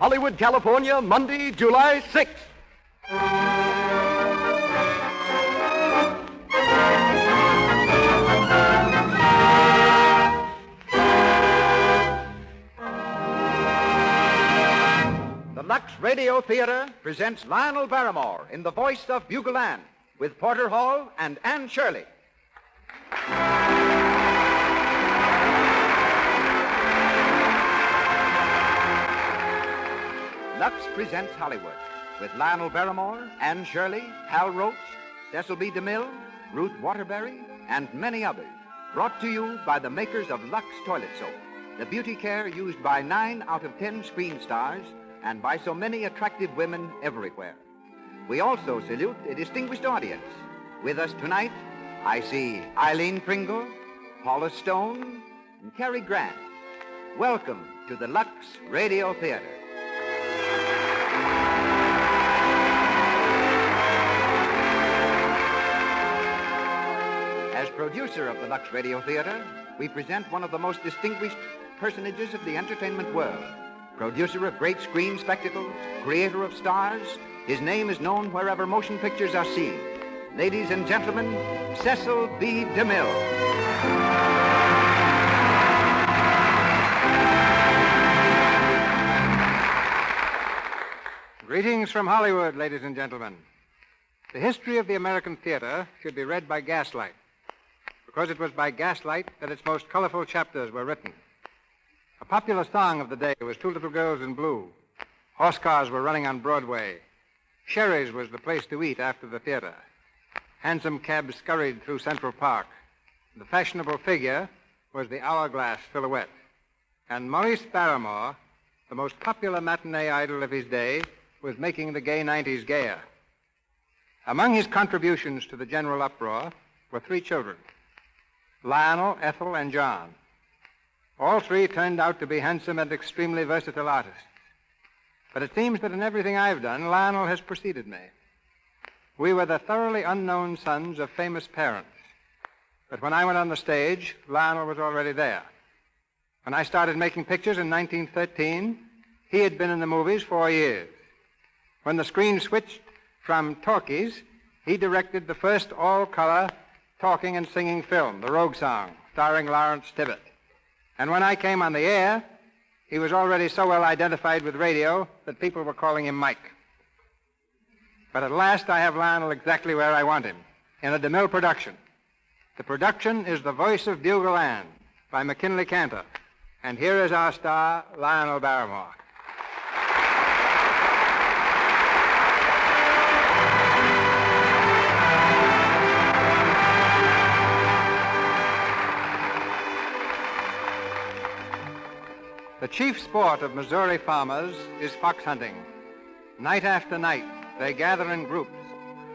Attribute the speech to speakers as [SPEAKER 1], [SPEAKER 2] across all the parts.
[SPEAKER 1] Hollywood, California, Monday, July 6th. The Lux Radio Theater presents Lionel Barrymore in the Voice of Bugle Ann with Porter Hall and Anne Shirley. Lux presents Hollywood with Lionel Barrymore, Anne Shirley, Hal Roach, Cecil B. DeMille, Ruth Waterbury, and many others. Brought to you by the makers of Lux Toilet Soap, the beauty care used by 9 out of 10 screen stars and by so many attractive women everywhere. We also salute a distinguished audience. With us tonight, I see Eileen Pringle, Paula Stone, and Cary Grant. Welcome to the Lux Radio Theater. As producer of the Lux Radio Theater, we present one of the most distinguished personages of the entertainment world. Producer of great screen spectacles, creator of stars, his name is known wherever motion pictures are seen. Ladies and gentlemen, Cecil B. DeMille.
[SPEAKER 2] Greetings from Hollywood, ladies and gentlemen. The history of the American theater should be read by gaslight, because it was by gaslight that its most colorful chapters were written. A popular song of the day was Two Little Girls in Blue. Horse cars were running on Broadway. Sherry's was the place to eat after the theater. Hansom cabs scurried through Central Park. The fashionable figure was the hourglass silhouette. And Maurice Barrymore, the most popular matinee idol of his day, was making the gay 90s gayer. Among his contributions to the general uproar were 3 children, Lionel, Ethel, and John. All 3 turned out to be handsome and extremely versatile artists. But it seems that in everything I've done, Lionel has preceded me. We were the thoroughly unknown sons of famous parents. But when I went on the stage, Lionel was already there. When I started making pictures in 1913, he had been in the movies 4 years. When the screen switched from talkies, he directed the first all-color talking and singing film, The Rogue Song, starring Lawrence Tibbett. And when I came on the air, he was already so well identified with radio that people were calling him Mike. But at last I have Lionel exactly where I want him, in a DeMille production. The production is The Voice of Bugle Ann by MacKinlay Kantor. And here is our star, Lionel Barrymore. The chief sport of Missouri farmers is fox hunting. Night after night, they gather in groups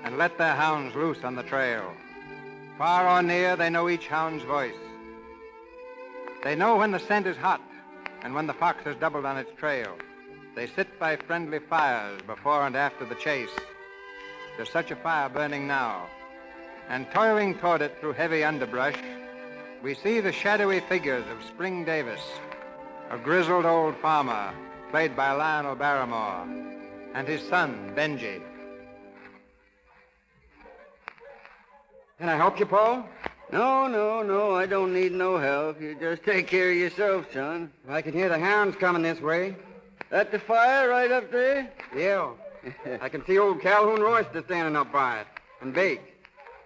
[SPEAKER 2] and let their hounds loose on the trail. Far or near, they know each hound's voice. They know when the scent is hot and when the fox has doubled on its trail. They sit by friendly fires before and after the chase. There's such a fire burning now. And toiling toward it through heavy underbrush, we see the shadowy figures of Spring Davis, a grizzled old farmer, played by Lionel Barrymore, and his son, Bengy.
[SPEAKER 3] Can I help you, Paul? No, I don't need no help. You just take care of yourself, son.
[SPEAKER 4] I can hear the hounds coming this way.
[SPEAKER 3] That the fire right up there?
[SPEAKER 4] Yeah. I can see old Calhoun Royster standing up by it, and Bake,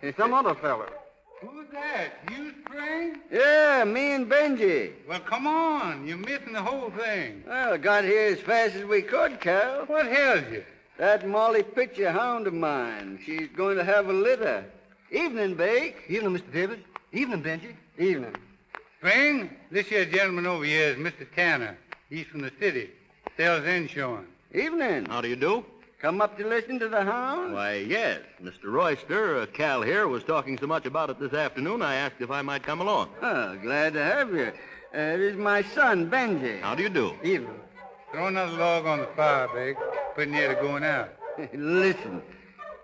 [SPEAKER 4] and some other fellow.
[SPEAKER 5] Who's that? You, Spring?
[SPEAKER 3] Yeah, me and Bengy.
[SPEAKER 5] Well, come on. You're missing the whole thing.
[SPEAKER 3] Well, got here as fast as we could, Cal.
[SPEAKER 5] What ails you?
[SPEAKER 3] That Molly Pitcher hound of mine. She's going to have a litter. Evening, Bake.
[SPEAKER 4] Evening, Mr. Davis. Evening, Benji.
[SPEAKER 3] Evening.
[SPEAKER 5] Spring, this here gentleman over here is Mr. Tanner. He's from the city. Sells insurance.
[SPEAKER 3] Evening.
[SPEAKER 6] How do you do?
[SPEAKER 3] Come up to listen to the hound?
[SPEAKER 6] Why, yes. Mr. Royster, Cal here, was talking so much about it this afternoon, I asked if I might come along.
[SPEAKER 3] Oh, glad to have you. This is my son, Benji.
[SPEAKER 6] How do you do?
[SPEAKER 3] Evening.
[SPEAKER 5] Throw another log on the fire, Big. Pretty near to going out.
[SPEAKER 3] Listen,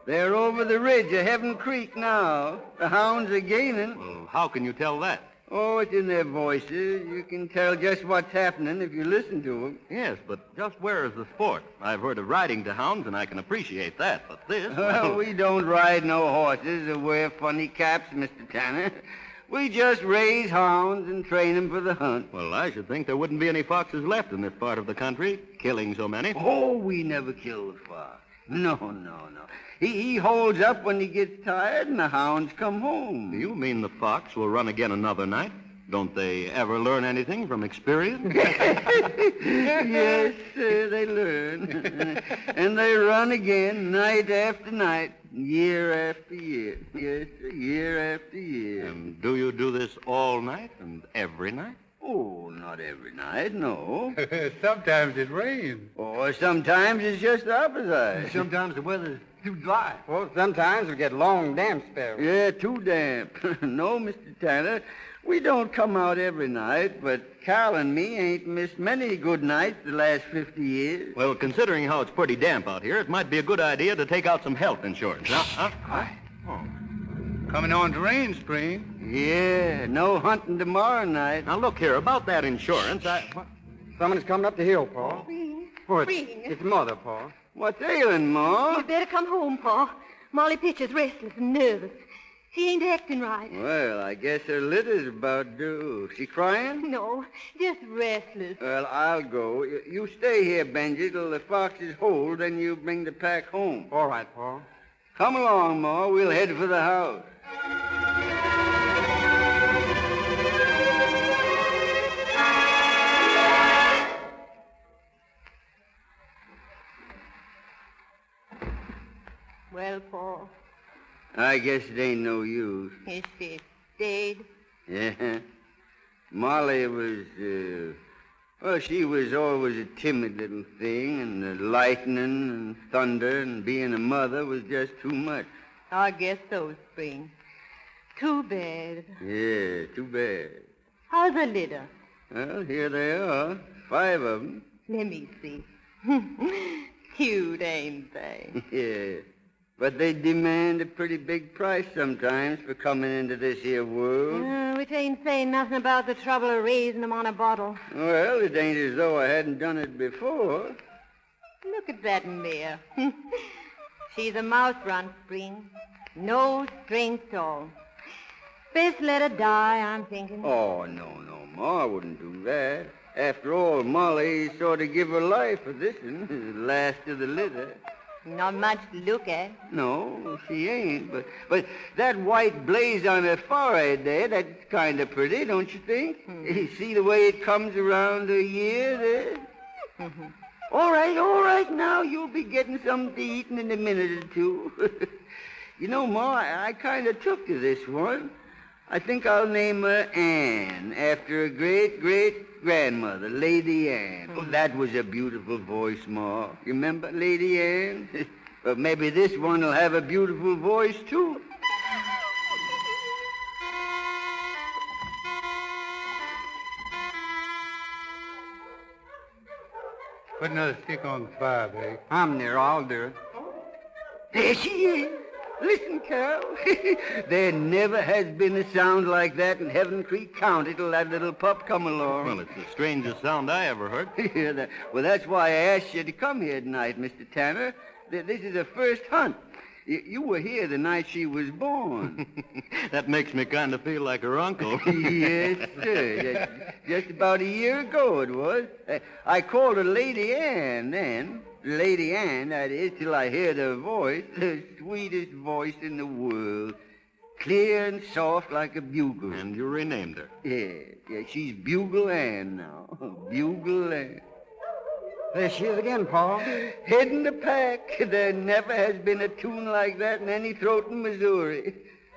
[SPEAKER 3] they're over the ridge of Heaven Creek now. The hounds are gaining.
[SPEAKER 6] Well, how can you tell that?
[SPEAKER 3] Oh, it's in their voices. You can tell just what's happening if you listen to them.
[SPEAKER 6] Yes, but just where is the sport? I've heard of riding to hounds, and I can appreciate that, but this...
[SPEAKER 3] Well, we don't ride no horses or wear funny caps, Mr. Tanner. We just raise hounds and train them for the hunt.
[SPEAKER 6] Well, I should think there wouldn't be any foxes left in this part of the country, killing so many.
[SPEAKER 3] Oh, we never kill the fox. No. He holds up when he gets tired, and the hounds come home.
[SPEAKER 6] Do you mean the fox will run again another night? Don't they ever learn anything from experience?
[SPEAKER 3] Yes, sir, they learn. And they run again night after night, year after year. Yes, sir, year after year.
[SPEAKER 6] And do you do this all night and every night?
[SPEAKER 3] Oh, not every night, no.
[SPEAKER 5] Sometimes it rains.
[SPEAKER 3] Or sometimes it's just the opposite.
[SPEAKER 2] Sometimes the weather's too dry.
[SPEAKER 4] Well, sometimes we get long damp spells.
[SPEAKER 3] Yeah, too damp. No, Mr. Tanner, we don't come out every night, but Cal and me ain't missed many good nights the last 50 years.
[SPEAKER 6] Well, considering how it's pretty damp out here, it might be a good idea to take out some health insurance.
[SPEAKER 5] Coming on to rain, Spring.
[SPEAKER 3] Yeah, no hunting tomorrow night.
[SPEAKER 6] Now, look here, about that insurance,
[SPEAKER 4] Someone's coming up the hill, Paul.
[SPEAKER 7] Maureen.
[SPEAKER 4] Oh,
[SPEAKER 7] Maureen.
[SPEAKER 4] it's Mother, Paul.
[SPEAKER 3] What's ailing, Ma?
[SPEAKER 7] You better come home, Pa. Molly Pitcher's restless and nervous. She ain't acting right.
[SPEAKER 3] Well, I guess her litter's about due. She crying?
[SPEAKER 7] No, just restless.
[SPEAKER 3] Well, I'll go. You stay here, Benji, till the foxes hold, then you bring the pack home.
[SPEAKER 4] All right, Paul.
[SPEAKER 3] Come along, Ma. We'll head for the house.
[SPEAKER 7] Well, Pa,
[SPEAKER 3] I guess it ain't no use.
[SPEAKER 7] is she stayed?
[SPEAKER 3] Yeah. Molly was, well, she was always a timid little thing, and the lightning and thunder and being a mother was just too much.
[SPEAKER 7] I guess so, Spring. Too bad.
[SPEAKER 3] Yeah, too bad.
[SPEAKER 7] How's the litter?
[SPEAKER 3] Well, here they are, 5 of them.
[SPEAKER 7] Let me see. Cute, ain't they?
[SPEAKER 3] Yeah. But they demand a pretty big price sometimes for coming into this here world.
[SPEAKER 7] Which ain't saying nothing about the trouble of raising them on a bottle.
[SPEAKER 3] Well, it ain't as though I hadn't done it before.
[SPEAKER 7] Look at that mare. She's a mouse run, Spring. No strength at all. Best let her die, I'm thinking.
[SPEAKER 3] Oh, no, Ma, I wouldn't do that. After all, Molly sort of give her life for this one, the last of the litter.
[SPEAKER 7] Not much to look at.
[SPEAKER 3] No, she ain't. But that white blaze on her forehead there, that's kind of pretty, don't you think? You see the way it comes around her ear there? All right, now you'll be getting something to eat in a minute or two. You know, Ma, I kind of took to this one. I think I'll name her Ann, after a great-great-grandmother, Lady Ann. Oh, that was a beautiful voice, Ma. You remember Lady Ann? But maybe this one will have a beautiful voice, too.
[SPEAKER 5] Put another stick on the fire, babe.
[SPEAKER 4] I'm near. I'll do it.
[SPEAKER 3] There she is. Listen, Carol. There never has been a sound like that in Heaven Creek County till that little pup come along.
[SPEAKER 6] Well, it's the strangest sound I ever heard.
[SPEAKER 3] Yeah, well, that's why I asked you to come here tonight, Mr. Tanner. This is the first hunt. You were here the night she was born.
[SPEAKER 6] That makes me kind of feel like her uncle.
[SPEAKER 3] Yes, sir. Just about a year ago it was. I called her Lady Ann then. Lady Ann, that is, till I heard her voice, the sweetest voice in the world. Clear and soft like a bugle.
[SPEAKER 6] And you renamed her.
[SPEAKER 3] Yeah, she's Bugle Ann now. Bugle Ann.
[SPEAKER 4] There she is again, Paul.
[SPEAKER 3] Heading the pack. There never has been a tune like that in any throat in Missouri.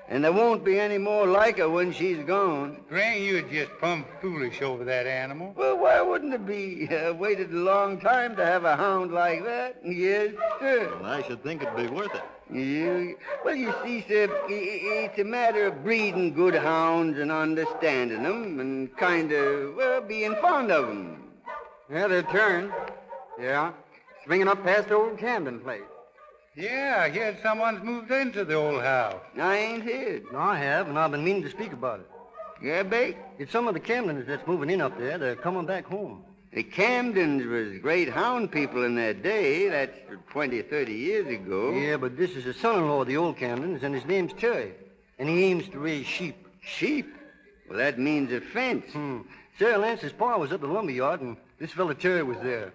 [SPEAKER 3] And there won't be any more like her when she's gone.
[SPEAKER 5] Spring, you're just plumb foolish over that animal.
[SPEAKER 3] Well, why wouldn't it be? I waited a long time to have a hound like that. Yes, sir.
[SPEAKER 6] Well, I should think it'd be worth it.
[SPEAKER 3] Well, you see, sir, it's a matter of breeding good hounds and understanding them and kind of, well, being fond of them.
[SPEAKER 4] Yeah, their turn. Yeah. Swinging up past old Camden place.
[SPEAKER 5] Yeah, I heard someone's moved into the old house.
[SPEAKER 3] I ain't heard.
[SPEAKER 2] No, I have, and I've been meaning to speak about it.
[SPEAKER 3] Yeah, Bake?
[SPEAKER 8] It's some of the Camdens that's moving in up there. They're coming back home.
[SPEAKER 3] The Camdens was great hound people in their day. That's 20, 30 years ago.
[SPEAKER 8] Yeah, but this is the son-in-law of the old Camdens, and his name's Terry. And he aims to raise sheep.
[SPEAKER 3] Sheep? Well, that means a fence.
[SPEAKER 8] Sarah Lance's pa was at the lumber yard, and this fella Terry was there.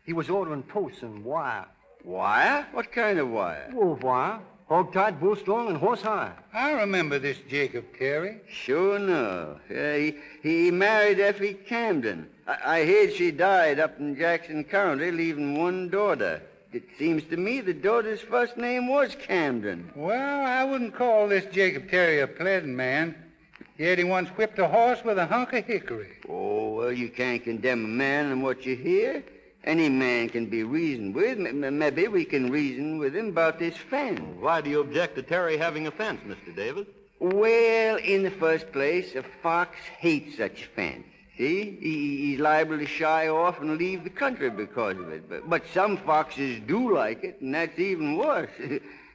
[SPEAKER 8] He was ordering posts and wire.
[SPEAKER 3] Wire? What kind of wire?
[SPEAKER 8] Wolf wire. Hog-tied, bull-strung, and horse-high.
[SPEAKER 5] I remember this Jacob Terry.
[SPEAKER 3] Sure enough. He married Effie Camden. I heard she died up in Jackson County, leaving one daughter. It seems to me the daughter's first name was Camden.
[SPEAKER 5] Well, I wouldn't call this Jacob Terry a pleasant man. Yet he once whipped a horse with a hunk of hickory.
[SPEAKER 3] Oh, well, you can't condemn a man on what you hear. Any man can be reasoned with. Maybe we can reason with him about this fence.
[SPEAKER 6] Why do you object to Terry having a fence, Mr. Davis?
[SPEAKER 3] Well, in the first place, a fox hates such a fence. See? He's liable to shy off and leave the country because of it. But some foxes do like it, and that's even worse.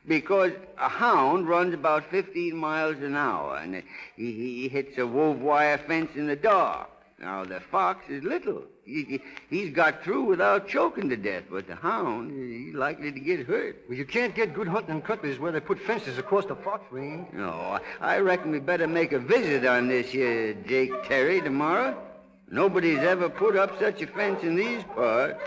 [SPEAKER 3] Because a hound runs about 15 miles an hour, and he hits a wove wire fence in the dark. Now, the fox is little. He's got through without choking to death, but the hound, he's likely to get hurt.
[SPEAKER 8] Well, you can't get good hunting in countries where they put fences across the fox range.
[SPEAKER 3] No, I reckon we better make a visit on this here Jake Terry tomorrow. Nobody's ever put up such a fence in these parts.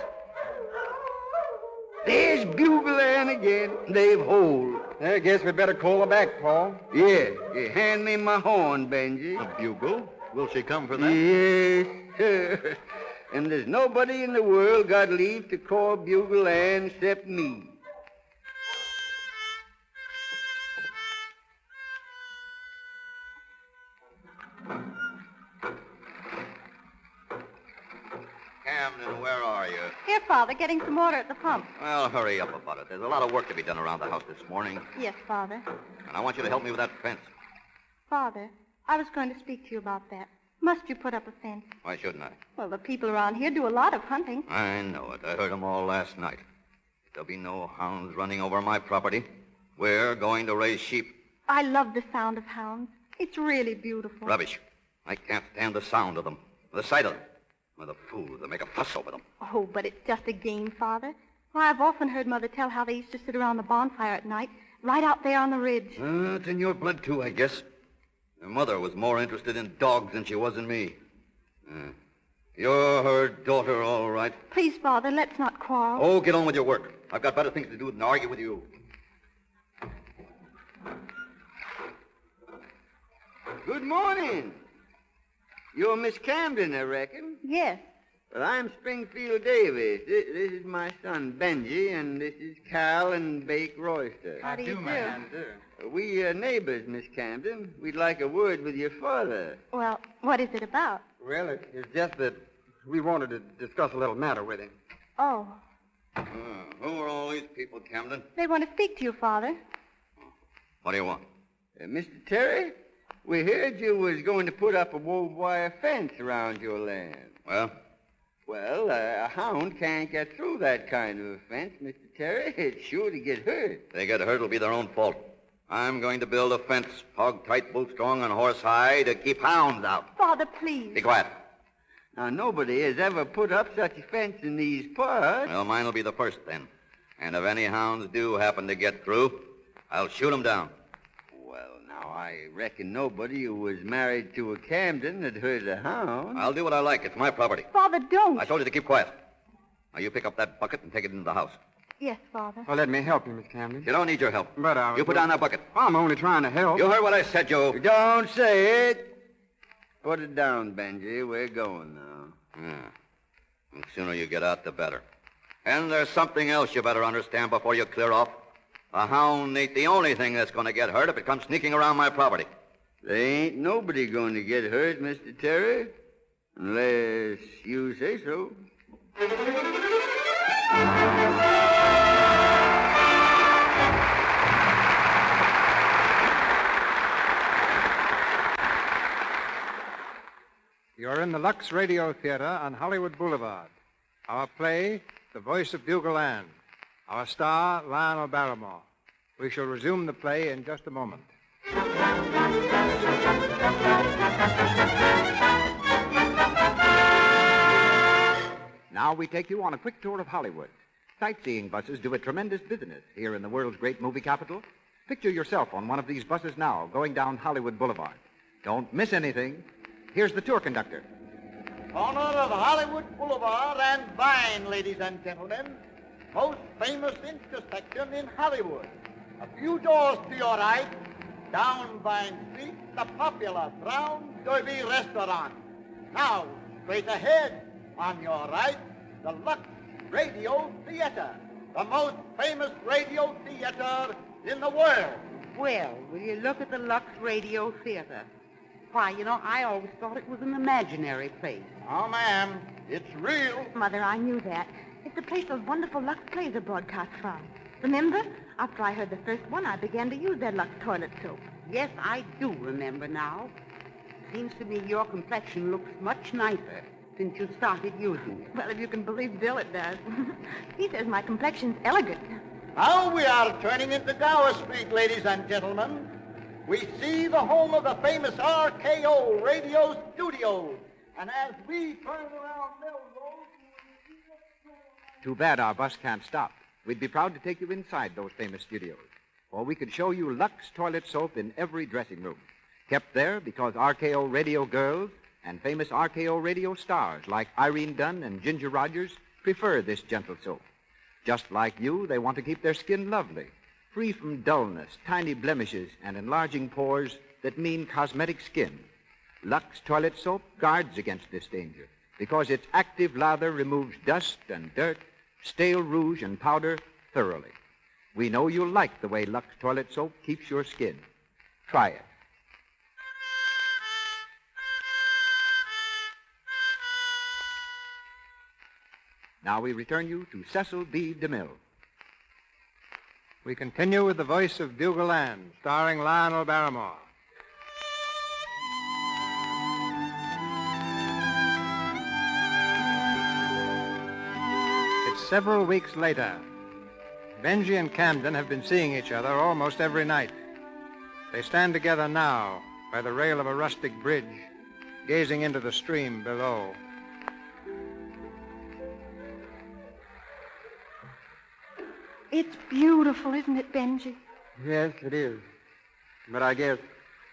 [SPEAKER 3] There's Bugle Ann again. They've holed.
[SPEAKER 4] I guess we better call her back, Paul.
[SPEAKER 3] Yeah, hand me my horn, Benji.
[SPEAKER 6] A bugle? Will she come for that?
[SPEAKER 3] Yes, sir. And there's nobody in the world got leave to call Bugle Ann except me.
[SPEAKER 9] Camden, where are you?
[SPEAKER 7] Here, Father, getting some water at the pump.
[SPEAKER 9] Well, hurry up about it. There's a lot of work to be done around the house this morning,
[SPEAKER 7] Yes, Father.
[SPEAKER 9] and I want you to help me with that fence.
[SPEAKER 7] Father, I was going to speak to you about that. Must you put up a fence?
[SPEAKER 9] Why shouldn't I?
[SPEAKER 7] Well, the people around here do a lot of hunting.
[SPEAKER 9] I know it. I heard them all last night. There'll be no hounds running over my property. We're going to raise sheep.
[SPEAKER 7] I love the sound of hounds. It's really beautiful.
[SPEAKER 9] Rubbish. I can't stand the sound of them, the sight of them, or the fools that make a fuss over them.
[SPEAKER 7] Oh, but it's just a game, Father. Why, I've often heard Mother tell how they used to sit around the bonfire at night, right out there on the ridge.
[SPEAKER 9] It's in your blood, too, I guess. Your mother was more interested in dogs than she was in me. You're her daughter, all right.
[SPEAKER 7] Please, Father, let's not quarrel.
[SPEAKER 9] Oh, get on with your work. I've got better things to do than argue with you.
[SPEAKER 3] Good morning. You're Miss Camden, I reckon.
[SPEAKER 7] Yes.
[SPEAKER 3] Well, I'm Springfield Davis. This is my son, Benji, and this is Cal and Bake Royster.
[SPEAKER 7] How do you do?
[SPEAKER 3] We are neighbors, Miss Camden. We'd like a word with your father.
[SPEAKER 7] Well, what is it about?
[SPEAKER 4] Well, it's just that we wanted to discuss a little matter with him.
[SPEAKER 7] Oh,
[SPEAKER 9] Who are all these people, Camden?
[SPEAKER 7] they want to speak to you, Father.
[SPEAKER 9] What do you want?
[SPEAKER 3] Mr. Terry, we heard you was going to put up a wove wire fence around your land.
[SPEAKER 9] Well?
[SPEAKER 3] Well, a hound can't get through that kind of a fence, Mr. Terry. It's sure to get hurt.
[SPEAKER 9] If they get hurt, it'll be their own fault. I'm going to build a fence, hog-tight, bull-strong, and horse-high, to keep hounds out.
[SPEAKER 7] Father, please.
[SPEAKER 9] Be quiet.
[SPEAKER 3] Now, nobody has ever put up such a fence in these parts.
[SPEAKER 9] Well, mine will be the first, then. And if any hounds do happen to get through, I'll shoot them down.
[SPEAKER 3] Well, now, I reckon nobody who was married to a Camden had hurt a hound.
[SPEAKER 9] I'll do what I like. It's my property.
[SPEAKER 7] Father, don't.
[SPEAKER 9] I told you to keep quiet. Now, you pick up that bucket and take it into the house.
[SPEAKER 7] Yes, Father.
[SPEAKER 4] Well, let me help you, Miss Camden.
[SPEAKER 9] You don't need your help.
[SPEAKER 4] But I was...
[SPEAKER 9] You put down that bucket.
[SPEAKER 4] I'm only trying to help.
[SPEAKER 9] You heard what I said, Joe.
[SPEAKER 3] Don't say it. Put it down, Benji. We're going now.
[SPEAKER 9] Yeah. The sooner you get out, the better. And there's something else you better understand before you clear off. A hound ain't the only thing that's going to get hurt if it comes sneaking around my property.
[SPEAKER 3] There ain't nobody going to get hurt, Mr. Terry, unless you say so.
[SPEAKER 2] You're in the Lux Radio Theater on Hollywood Boulevard. Our play, The Voice of Bugle Ann. Our star, Lionel Barrymore. We shall resume the play in just a moment.
[SPEAKER 1] Now we take you on a quick tour of Hollywood. Sightseeing buses do a tremendous business here in the world's great movie capital. Picture yourself on one of these buses now, going down Hollywood Boulevard. Don't miss anything. Here's the tour conductor.
[SPEAKER 10] Corner of Hollywood Boulevard and Vine, ladies and gentlemen. Most famous intersection in Hollywood. A few doors to your right, down Vine Street, the popular Brown Derby Restaurant. Now, straight ahead, on your right, the Lux Radio Theater, the most famous radio theater in the world.
[SPEAKER 11] Well, will you look at the Lux Radio Theater? Why, I always thought it was an imaginary place.
[SPEAKER 10] Oh, ma'am, it's real.
[SPEAKER 12] Mother, I knew that. It's the place those wonderful Lux plays are broadcast from. Remember? After I heard the first one, I began to use their Lux toilet soap.
[SPEAKER 11] Yes, I do remember now. Seems to me your complexion looks much nicer since you started using it.
[SPEAKER 12] Well, if you can believe Bill, it does. He says my complexion's elegant.
[SPEAKER 10] Now we are turning into Gower Street, ladies and gentlemen. We see the home of the famous RKO Radio Studios. And as we turn around Melrose...
[SPEAKER 1] Too bad our bus can't stop. We'd be proud to take you inside those famous studios. Or we could show you Lux toilet soap in every dressing room. Kept there because RKO Radio girls and famous RKO radio stars like Irene Dunn and Ginger Rogers prefer this gentle soap. Just like you, they want to keep their skin lovely, free from dullness, tiny blemishes, and enlarging pores that mean cosmetic skin. Lux toilet soap guards against this danger because its active lather removes dust and dirt, stale rouge and powder thoroughly. We know you'll like the way Lux toilet soap keeps your skin. Try it. Now we return you to Cecil B. DeMille.
[SPEAKER 2] We continue with the Voice of Bugle Ann, starring Lionel Barrymore. It's several weeks later. Bengy and Camden have been seeing each other almost every night. They stand together now by the rail of a rustic bridge, gazing into the stream below.
[SPEAKER 12] It's beautiful, isn't it, Benji?
[SPEAKER 4] Yes, it is. But I guess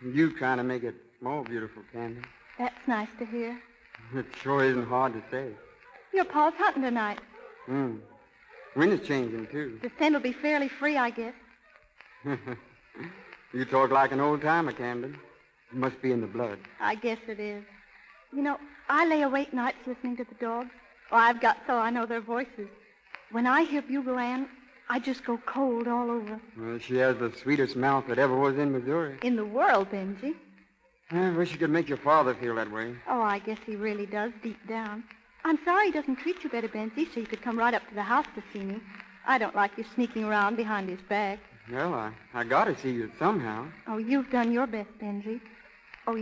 [SPEAKER 4] you kind of make it more beautiful, Camden.
[SPEAKER 12] That's nice to hear.
[SPEAKER 4] It sure isn't hard to say.
[SPEAKER 12] Your pa's hunting tonight.
[SPEAKER 4] Wind is changing, too.
[SPEAKER 12] The scent will be fairly free, I guess.
[SPEAKER 4] You talk like an old-timer, Camden. It must be in the blood.
[SPEAKER 12] I guess it is. I lay awake nights listening to the dogs. Oh, I've got so I know their voices. When I hear Bugle Ann, I just go cold all over.
[SPEAKER 4] Well, she has the sweetest mouth that ever was in Missouri.
[SPEAKER 12] In the world, Benji.
[SPEAKER 4] I wish you could make your father feel that way.
[SPEAKER 12] Oh, I guess he really does deep down. I'm sorry he doesn't treat you better, Benji, so you could come right up to the house to see me. I don't like you sneaking around behind his back.
[SPEAKER 4] Well, I gotta see you somehow.
[SPEAKER 12] Oh, you've done your best, Benji. Oh,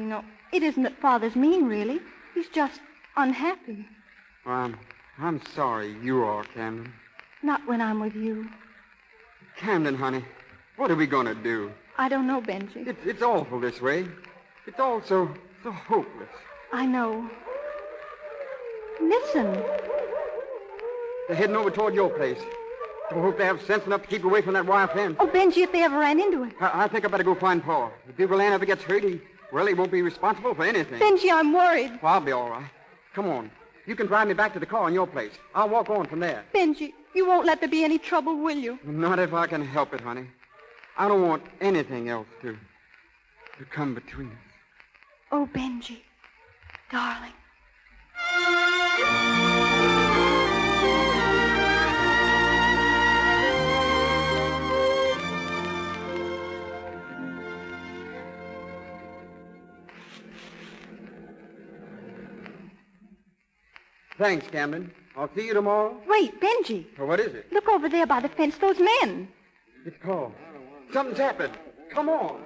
[SPEAKER 12] it isn't that Father's mean, really. He's just unhappy.
[SPEAKER 4] Well, I'm sorry you are, Camden.
[SPEAKER 12] Not when I'm with you.
[SPEAKER 4] Camden, honey, what are we going to do?
[SPEAKER 12] I don't know, Benji.
[SPEAKER 4] It's awful this way. It's all so hopeless.
[SPEAKER 12] I know. Listen.
[SPEAKER 4] They're heading over toward your place. I hope they have sense enough to keep away from that wire fence.
[SPEAKER 12] Oh, Benji, if they ever ran into it.
[SPEAKER 4] I think I better go find Pa. If Bugle Ann ever gets hurt, he won't be responsible for anything.
[SPEAKER 12] Benji, I'm worried.
[SPEAKER 4] Well, I'll be all right. Come on. You can drive me back to the car in your place. I'll walk on from there.
[SPEAKER 12] Benji, you won't let there be any trouble, will you?
[SPEAKER 4] Not if I can help it, honey. I don't want anything else to come between us.
[SPEAKER 12] Oh, Benji, darling.
[SPEAKER 4] Thanks, Camden. I'll see you tomorrow.
[SPEAKER 12] Wait, Benji.
[SPEAKER 4] Well, what is it?
[SPEAKER 12] Look over there by the fence, those men.
[SPEAKER 4] It's Paul. Something's happened. Come on.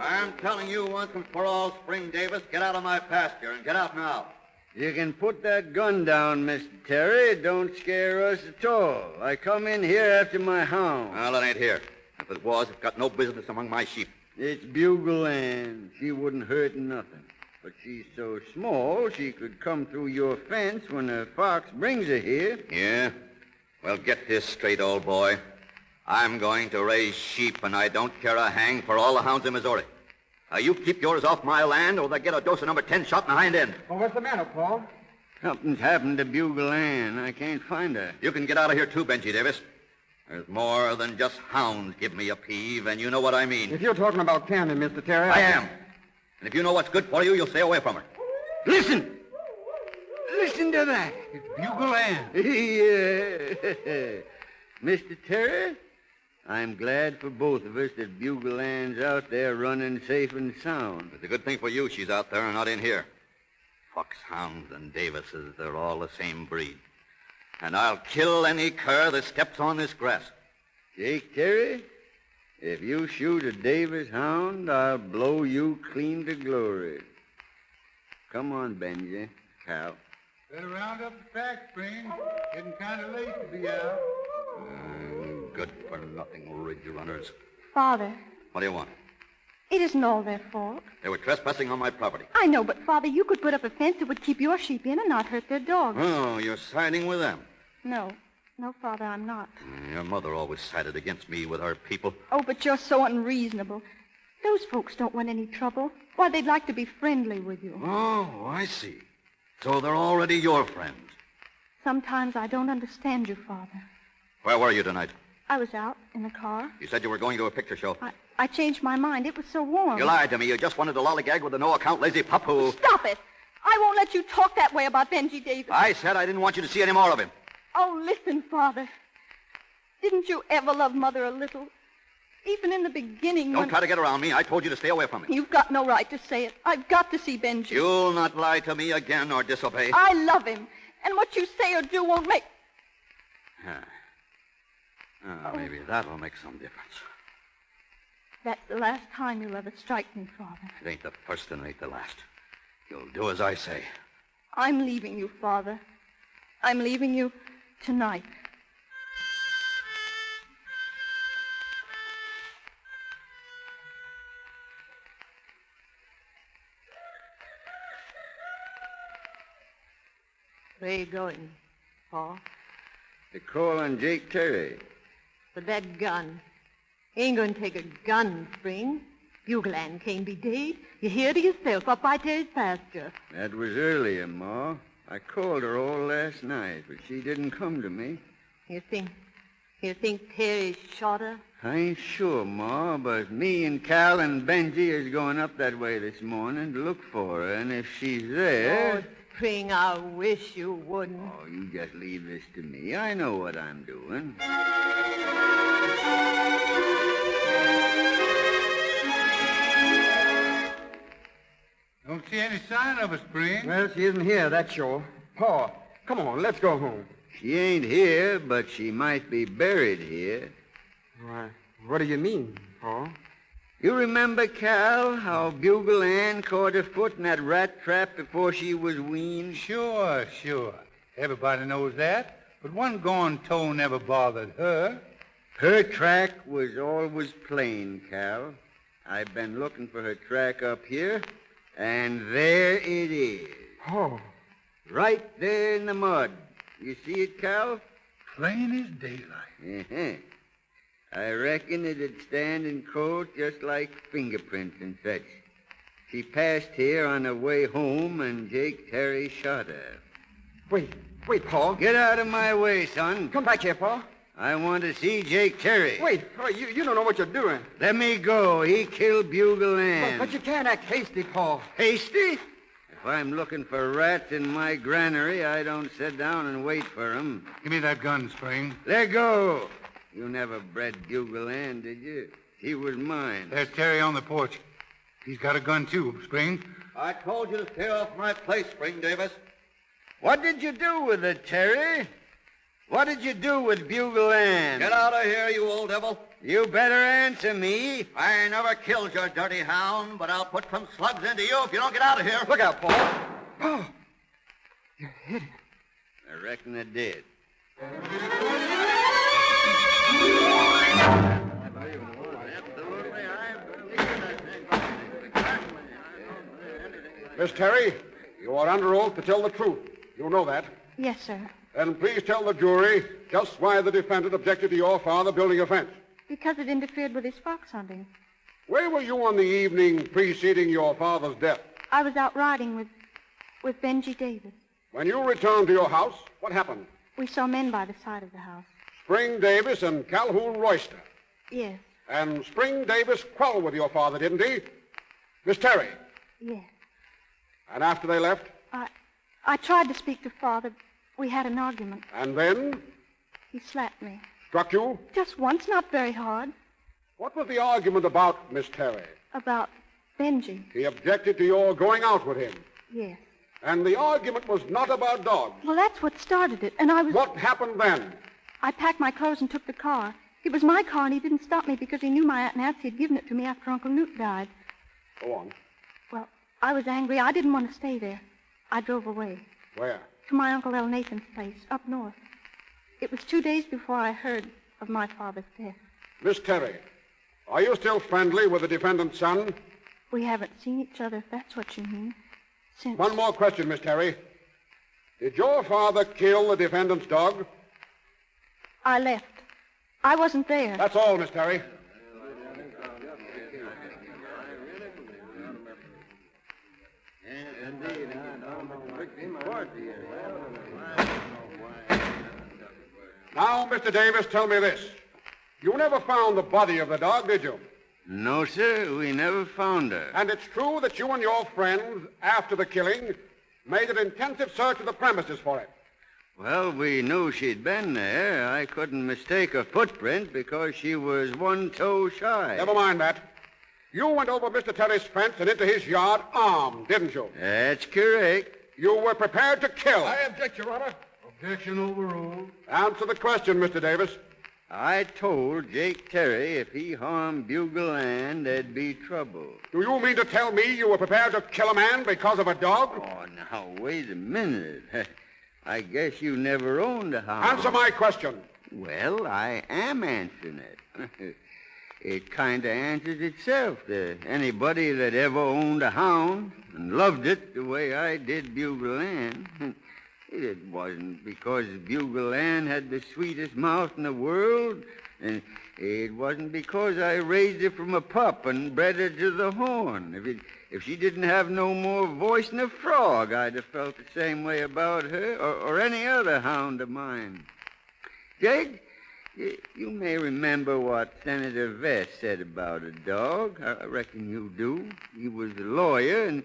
[SPEAKER 9] I'm telling you once and for all, Spring Davis, get out of my pasture and get out now.
[SPEAKER 3] You can put that gun down, Mr. Terry. It don't scare us at all. I come in here after my hound.
[SPEAKER 9] Well, it ain't here. If it was, it's got no business among my sheep.
[SPEAKER 3] It's Bugle Ann. She wouldn't hurt nothing. But she's so small she could come through your fence when a fox brings her here.
[SPEAKER 9] Yeah? Well, get this straight, old boy. I'm going to raise sheep, and I don't care a hang for all the hounds in Missouri. Now, you keep yours off my land, or they'll get a dose of number 10 shot in the hind end.
[SPEAKER 4] Well, what's the matter, Paul?
[SPEAKER 3] Something's happened to Bugle Ann. I can't find her.
[SPEAKER 9] You can get out of here, too, Bengy Davis. There's more than just hounds give me a peeve, and you know what I mean.
[SPEAKER 4] If you're talking about Camden, Mr. Terry...
[SPEAKER 9] I am. And if you know what's good for you, you'll stay away from her.
[SPEAKER 3] Listen! Listen to that.
[SPEAKER 5] It's Bugle Ann.
[SPEAKER 3] Yeah. Mr. Terry, I'm glad for both of us that Bugle Ann's out there running safe and sound.
[SPEAKER 9] It's a good thing for you she's out there and not in here. Foxhounds and Davises, they're all the same breed. And I'll kill any cur that steps on this grass.
[SPEAKER 3] Jake Terry, if you shoot a Davis hound, I'll blow you clean to glory. Come on, Benji. Cal.
[SPEAKER 5] Better round up the track, Spring. Getting kind of late to be out.
[SPEAKER 9] Good-for-nothing ridge runners.
[SPEAKER 12] Father,
[SPEAKER 9] What do you want?
[SPEAKER 12] it isn't all their fault.
[SPEAKER 9] They were trespassing on my property.
[SPEAKER 12] I know, but, Father, you could put up a fence that would keep your sheep in and not hurt their dogs.
[SPEAKER 9] Oh, you're siding with them.
[SPEAKER 12] No, Father, I'm not.
[SPEAKER 9] Your mother always sided against me with her people.
[SPEAKER 12] Oh, but you're so unreasonable. Those folks don't want any trouble. Why, they'd like to be friendly with you.
[SPEAKER 9] Oh, I see. So they're already your friends.
[SPEAKER 12] Sometimes I don't understand you, Father.
[SPEAKER 9] Where were you tonight?
[SPEAKER 12] I was out in the car.
[SPEAKER 9] You said you were going to a picture show.
[SPEAKER 12] I changed my mind. It was so warm.
[SPEAKER 9] You lied to me. You just wanted to lollygag with a no-account lazy pup who...
[SPEAKER 12] Stop it! I won't let you talk that way about Bengy Davis.
[SPEAKER 9] I said I didn't want you to see any more of him.
[SPEAKER 12] Oh, listen, Father. Didn't you ever love Mother a little? Even in the beginning
[SPEAKER 9] Don't try to get around me. I told you to stay away from me.
[SPEAKER 12] You've got no right to say it. I've got to see Benji.
[SPEAKER 9] You'll not lie to me again or disobey.
[SPEAKER 12] I love him. And what you say or do won't make...
[SPEAKER 9] Maybe that'll make some difference.
[SPEAKER 12] That's the last time you'll ever strike me, Father.
[SPEAKER 9] It ain't the first and it ain't the last. You'll do as I say.
[SPEAKER 12] I'm leaving you, Father. I'm leaving you tonight.
[SPEAKER 7] Where are you going, Paul?
[SPEAKER 3] To call on Jake Terry.
[SPEAKER 7] With that gun. Ain't going to take a gun, Spring. Bugle Ann can't be dead. You hear it yourself up by Terry's pasture.
[SPEAKER 3] That was earlier, Ma. I called her all last night, but she didn't come to me.
[SPEAKER 7] You think Terry shot her?
[SPEAKER 3] I ain't sure, Ma, but me and Cal and Benji is going up that way this morning to look for her, and if she's there...
[SPEAKER 7] Oh, Spring, I wish you wouldn't.
[SPEAKER 3] Oh, you just leave this to me. I know what I'm doing.
[SPEAKER 5] Don't see any sign of her, Spring.
[SPEAKER 4] Well, she isn't here, that's sure. Paul, come on, let's go home.
[SPEAKER 3] She ain't here, but she might be buried here.
[SPEAKER 4] Why, what do you mean, Paul?
[SPEAKER 3] You remember, Cal, how Bugle Ann caught her foot in that rat trap before she was weaned?
[SPEAKER 5] Sure. Everybody knows that. But one gone toe never bothered her.
[SPEAKER 3] Her track was always plain, Cal. I've been looking for her track up here, and there it is.
[SPEAKER 4] Oh.
[SPEAKER 3] Right there in the mud. You see it, Cal?
[SPEAKER 5] Plain as daylight.
[SPEAKER 3] Uh-huh. I reckon it'd stand in court just like fingerprints and such. She passed here on her way home, and Jake Terry shot her.
[SPEAKER 4] Wait, Paul.
[SPEAKER 3] Get out of my way, son.
[SPEAKER 4] Come back here, Paul.
[SPEAKER 3] I want to see Jake Terry.
[SPEAKER 4] Wait, you don't know what you're doing.
[SPEAKER 3] Let me go. He killed Bugle Ann.
[SPEAKER 4] But you can't act hasty, Paul.
[SPEAKER 3] Hasty? If I'm looking for rats in my granary, I don't sit down and wait for 'em.
[SPEAKER 5] Give me that gun, Spring.
[SPEAKER 3] Let go. You never bred Bugle Ann, did you? He was mine.
[SPEAKER 5] There's Terry on the porch. He's got a gun, too, Spring.
[SPEAKER 9] I told you to stay off my place, Spring Davis.
[SPEAKER 3] What did you do with it, Terry? What did you do with Bugle Ann?
[SPEAKER 9] Get out of here, you old devil.
[SPEAKER 3] You better answer me.
[SPEAKER 9] I never killed your dirty hound, but I'll put some slugs into you if you don't get out of here.
[SPEAKER 4] Look out, Paul. Oh, you hit it.
[SPEAKER 3] I reckon I did.
[SPEAKER 13] Miss Terry, you are under oath to tell the truth. You know that.
[SPEAKER 12] Yes, sir.
[SPEAKER 13] Then please tell the jury just why the defendant objected to your father building a fence.
[SPEAKER 12] Because it interfered with his fox hunting.
[SPEAKER 13] Where were you on the evening preceding your father's death?
[SPEAKER 12] I was out riding with Bengy Davis.
[SPEAKER 13] When you returned to your house, what happened?
[SPEAKER 12] We saw men by the side of the house.
[SPEAKER 13] Spring Davis and Calhoun Royster.
[SPEAKER 12] Yes.
[SPEAKER 13] And Spring Davis quarreled with your father, didn't he? Miss Terry?
[SPEAKER 12] Yes.
[SPEAKER 13] And after they left?
[SPEAKER 12] I tried to speak to Father. We had an argument.
[SPEAKER 13] And then?
[SPEAKER 12] He slapped me.
[SPEAKER 13] Struck you?
[SPEAKER 12] Just once, not very hard.
[SPEAKER 13] What was the argument about, Miss Terry?
[SPEAKER 12] About Bengy.
[SPEAKER 13] He objected to your going out with him.
[SPEAKER 12] Yes.
[SPEAKER 13] And the argument was not about dogs.
[SPEAKER 12] Well, that's what started it, and I was...
[SPEAKER 13] What happened then?
[SPEAKER 12] I packed my clothes and took the car. It was my car, and he didn't stop me because he knew my Aunt Nancy had given it to me after Uncle Newt died.
[SPEAKER 13] Go on.
[SPEAKER 12] Well, I was angry. I didn't want to stay there. I drove away.
[SPEAKER 13] Where?
[SPEAKER 12] To my Uncle L. Nathan's place, up north. It was 2 days before I heard of my father's death.
[SPEAKER 13] Miss Terry, are you still friendly with the defendant's son?
[SPEAKER 12] We haven't seen each other, if that's what you mean. Since...
[SPEAKER 13] One more question, Miss Terry. Did your father kill the defendant's dog?
[SPEAKER 12] I left. I wasn't there.
[SPEAKER 13] That's all, Miss Terry. Now, Mr. Davis, tell me this. You never found the body of the dog, did you?
[SPEAKER 3] No, sir. We never found her.
[SPEAKER 13] And it's true that you and your friends, after the killing, made an intensive search of the premises for it.
[SPEAKER 3] Well, we knew she'd been there. I couldn't mistake her footprint because she was one toe shy.
[SPEAKER 13] Never mind that. You went over Mr. Terry's fence and into his yard armed, didn't you?
[SPEAKER 3] That's correct.
[SPEAKER 13] You were prepared to kill.
[SPEAKER 6] I object, Your Honor. Objection overruled.
[SPEAKER 13] Answer the question, Mr. Davis.
[SPEAKER 3] I told Jake Terry if he harmed Bugle Ann, there'd be trouble.
[SPEAKER 13] Do you mean to tell me you were prepared to kill a man because of a dog?
[SPEAKER 3] Oh, now, wait a minute. I guess you never owned a hound.
[SPEAKER 13] Answer my question.
[SPEAKER 3] Well, I am answering it. It kind of answers itself to anybody that ever owned a hound and loved it the way I did Bugle Ann. It wasn't because Bugle Ann had the sweetest mouth in the world, and it wasn't because I raised her from a pup and bred her to the horn. If she didn't have no more voice than a frog, I'd have felt the same way about her or any other hound of mine. Jake, you may remember what Senator Vest said about a dog. I reckon you do. He was a lawyer, and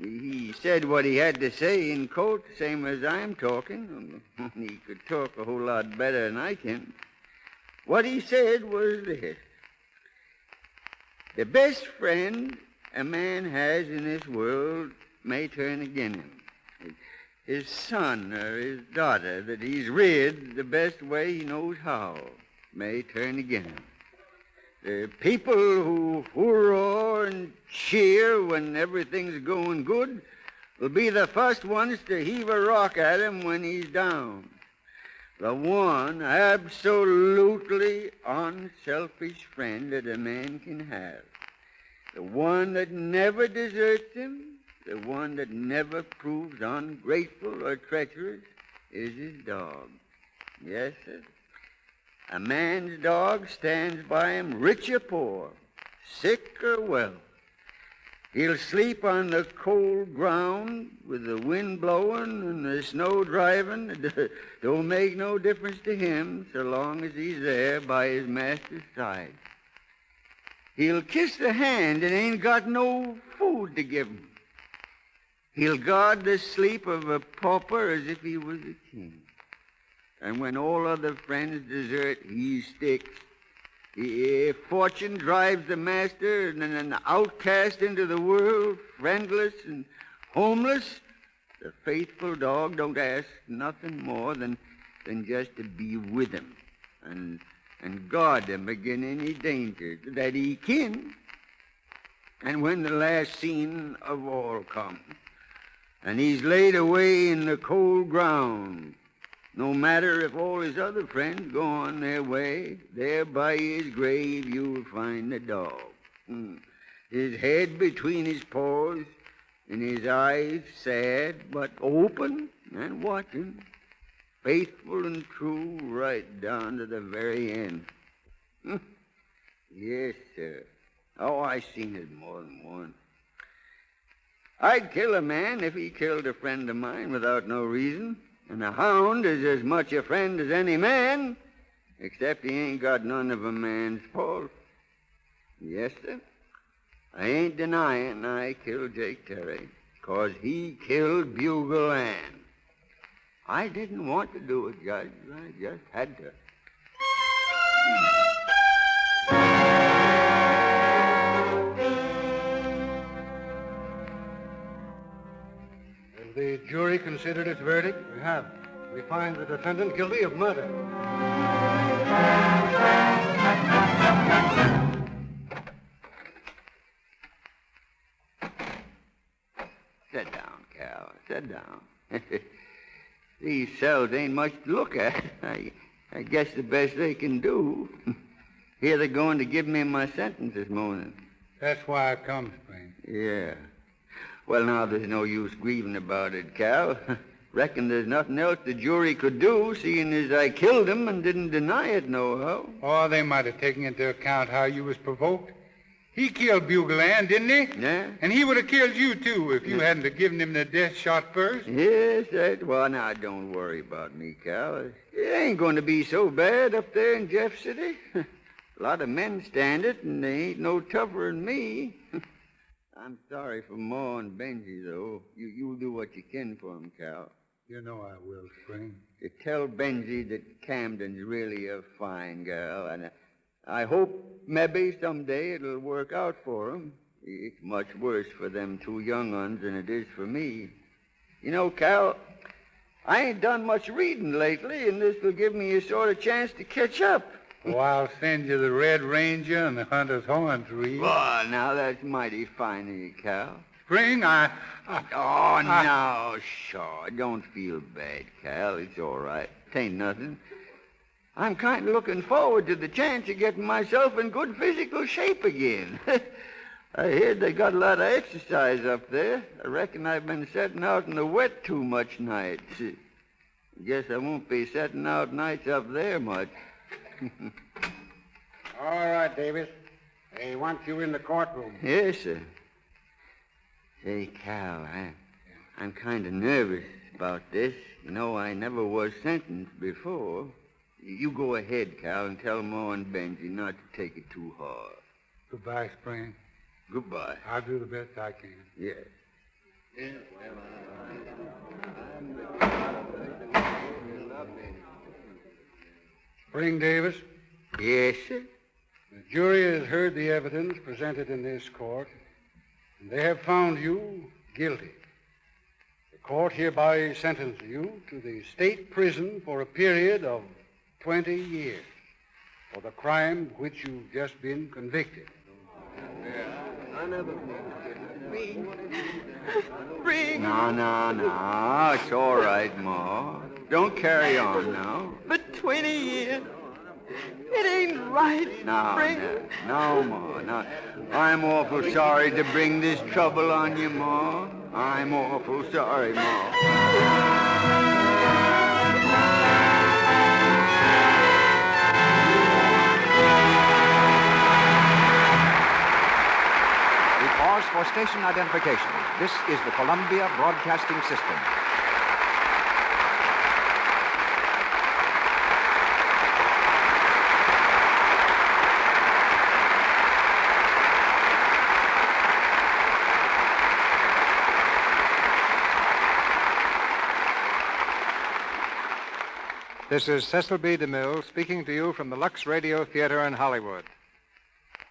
[SPEAKER 3] he said what he had to say in court, the same as I'm talking. He could talk a whole lot better than I can. What he said was this. The best friend a man has in this world may turn against him. His son or his daughter that he's reared the best way he knows how may turn against him. The people who hoorah and cheer when everything's going good will be the first ones to heave a rock at him when he's down. The one absolutely unselfish friend that a man can have. The one that never deserts him, the one that never proves ungrateful or treacherous, is his dog. Yes, sir. A man's dog stands by him rich or poor, sick or well. He'll sleep on the cold ground with the wind blowing and the snow driving. It don't make no difference to him so long as he's there by his master's side. He'll kiss the hand that ain't got no food to give him. He'll guard the sleep of a pauper as if he was a king. And when all other friends desert, he sticks. If fortune drives the master and an outcast into the world, friendless and homeless, the faithful dog don't ask nothing more than just to be with him and guard him against any danger that he can. And when the last scene of all comes, and he's laid away in the cold ground, no matter if all his other friends go on their way, there by his grave you'll find the dog. His head between his paws, and his eyes sad but open and watching, faithful and true right down to the very end. Yes, sir. Oh, I seen it more than once. I'd kill a man if he killed a friend of mine without no reason, and a hound is as much a friend as any man, except he ain't got none of a man's fault. Yes, sir. I ain't denying I killed Jake Terry, 'cause he killed Bugle Ann. I didn't want to do it, Judge. I just had to.
[SPEAKER 8] Has the jury considered its verdict? We have. We find the defendant guilty of murder.
[SPEAKER 3] Sit down, Cal. Sit down. These cells ain't much to look at. I guess the best they can do. Here they're going to give me my sentence this morning.
[SPEAKER 5] That's why I come, Spring.
[SPEAKER 3] Yeah. Well, now, there's no use grieving about it, Cal. Reckon there's nothing else the jury could do, seeing as I killed him and didn't deny it nohow.
[SPEAKER 5] Oh, they might have taken into account how you was provoked. He killed Bugle Ann, didn't he?
[SPEAKER 3] Yeah.
[SPEAKER 5] And he would have killed you, too, if you hadn't have given him the death shot first.
[SPEAKER 3] Yes, well, now, don't worry about me, Cal. It ain't going to be so bad up there in Jeff City. A lot of men stand it, and they ain't no tougher than me. I'm sorry for Ma and Bengy, though. You'll do what you can for him, Cal.
[SPEAKER 5] You know I will, Spring.
[SPEAKER 3] You tell Bengy that Camden's really a fine girl, and I hope maybe someday it'll work out for him. It's much worse for them two young uns than it is for me. You know, Cal, I ain't done much reading lately, and this will give me a sort of chance to catch up.
[SPEAKER 5] Oh, I'll send you the Red Ranger and the Hunter's Horn to read.
[SPEAKER 3] Oh, now that's mighty fine of you, Cal.
[SPEAKER 5] Spring,
[SPEAKER 3] no, sure. Don't feel bad, Cal. It's all right. It ain't nothing. I'm kind of looking forward to the chance of getting myself in good physical shape again. I heard they got a lot of exercise up there. I reckon I've been setting out in the wet too much nights. Guess I won't be setting out nights up there much.
[SPEAKER 13] All right, Davis. They want you in the courtroom.
[SPEAKER 3] Yes, sir. Say, Cal, I'm kind of nervous about this. You know, I never was sentenced before. You go ahead, Cal, and tell Ma and Benji not to take it too hard.
[SPEAKER 5] Goodbye, Spring.
[SPEAKER 3] Goodbye.
[SPEAKER 5] I'll do the best I can.
[SPEAKER 3] Yes.
[SPEAKER 8] Spring Davis?
[SPEAKER 3] Yes, sir?
[SPEAKER 8] The jury has heard the evidence presented in this court, and they have found you guilty. The court hereby sentences you to the state prison for a period of 20 years for the crime of which you've just been convicted.
[SPEAKER 7] Spring.
[SPEAKER 3] No. It's all right, Ma. Don't carry on now.
[SPEAKER 7] But 20 years. It ain't right,
[SPEAKER 3] No,
[SPEAKER 7] Spring.
[SPEAKER 3] no, Ma. No. I'm awful sorry to bring this trouble on you, Ma. I'm awful sorry, Ma.
[SPEAKER 1] Pause for station identification. This is the Columbia Broadcasting System.
[SPEAKER 2] This is Cecil B. DeMille speaking to you from the Lux Radio Theater in Hollywood.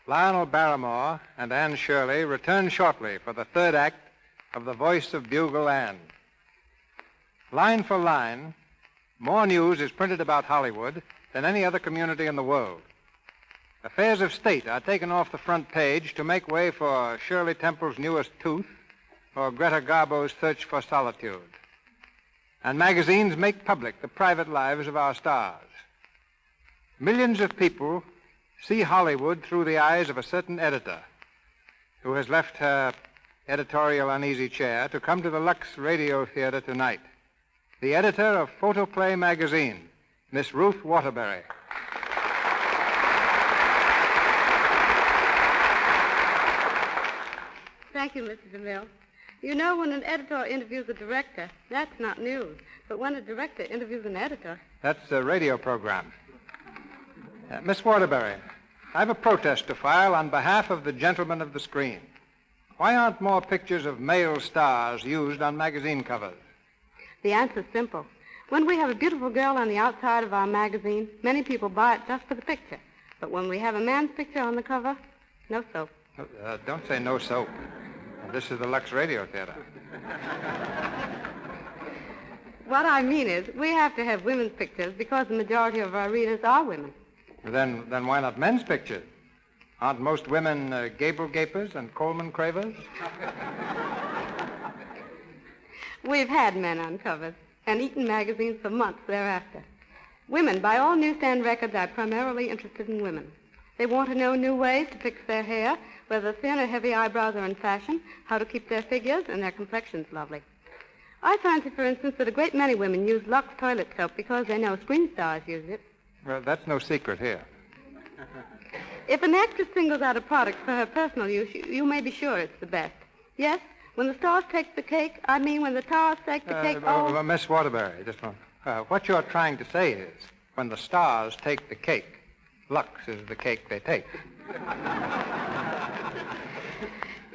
[SPEAKER 2] Lionel Barrymore and Anne Shirley return shortly for the third act of The Voice of Bugle Ann. Line for line, more news is printed about Hollywood than any other community in the world. Affairs of state are taken off the front page to make way for Shirley Temple's newest tooth or Greta Garbo's search for solitude. And magazines make public the private lives of our stars. Millions of people see Hollywood through the eyes of a certain editor who has left her editorial uneasy chair, to come to the Lux Radio Theater tonight. The editor of Photoplay magazine, Miss Ruth Waterbury.
[SPEAKER 14] Thank you, Mr. DeMille. You know, when an editor interviews a director, that's not news. But when a director interviews an editor...
[SPEAKER 2] That's a radio program. Miss Waterbury, I have a protest to file on behalf of the gentlemen of the screen. Why aren't more pictures of male stars used on magazine covers?
[SPEAKER 14] The answer's simple. When we have a beautiful girl on the outside of our magazine, many people buy it just for the picture. But when we have a man's picture on the cover, no soap.
[SPEAKER 2] Don't say no soap. This is the Lux Radio Theater.
[SPEAKER 14] What I mean is, we have to have women's pictures because the majority of our readers are women.
[SPEAKER 2] Then why not men's pictures? Aren't most women Gable Gapers and Coleman Cravers?
[SPEAKER 14] We've had men on covers and eaten magazines for months thereafter. Women, by all newsstand records, are primarily interested in women. They want to know new ways to fix their hair, whether thin or heavy eyebrows are in fashion, how to keep their figures, and their complexions lovely. I fancy, for instance, that a great many women use Lux toilet soap because they know screen stars use it.
[SPEAKER 2] Well, that's no secret here.
[SPEAKER 14] If an actress singles out a product for her personal use, you may be sure it's the best. Yes, when the stars take the cake, I mean when the stars take the cake...
[SPEAKER 2] Miss Waterbury, just one. What you're trying to say is, when the stars take the cake, Lux is the cake they take.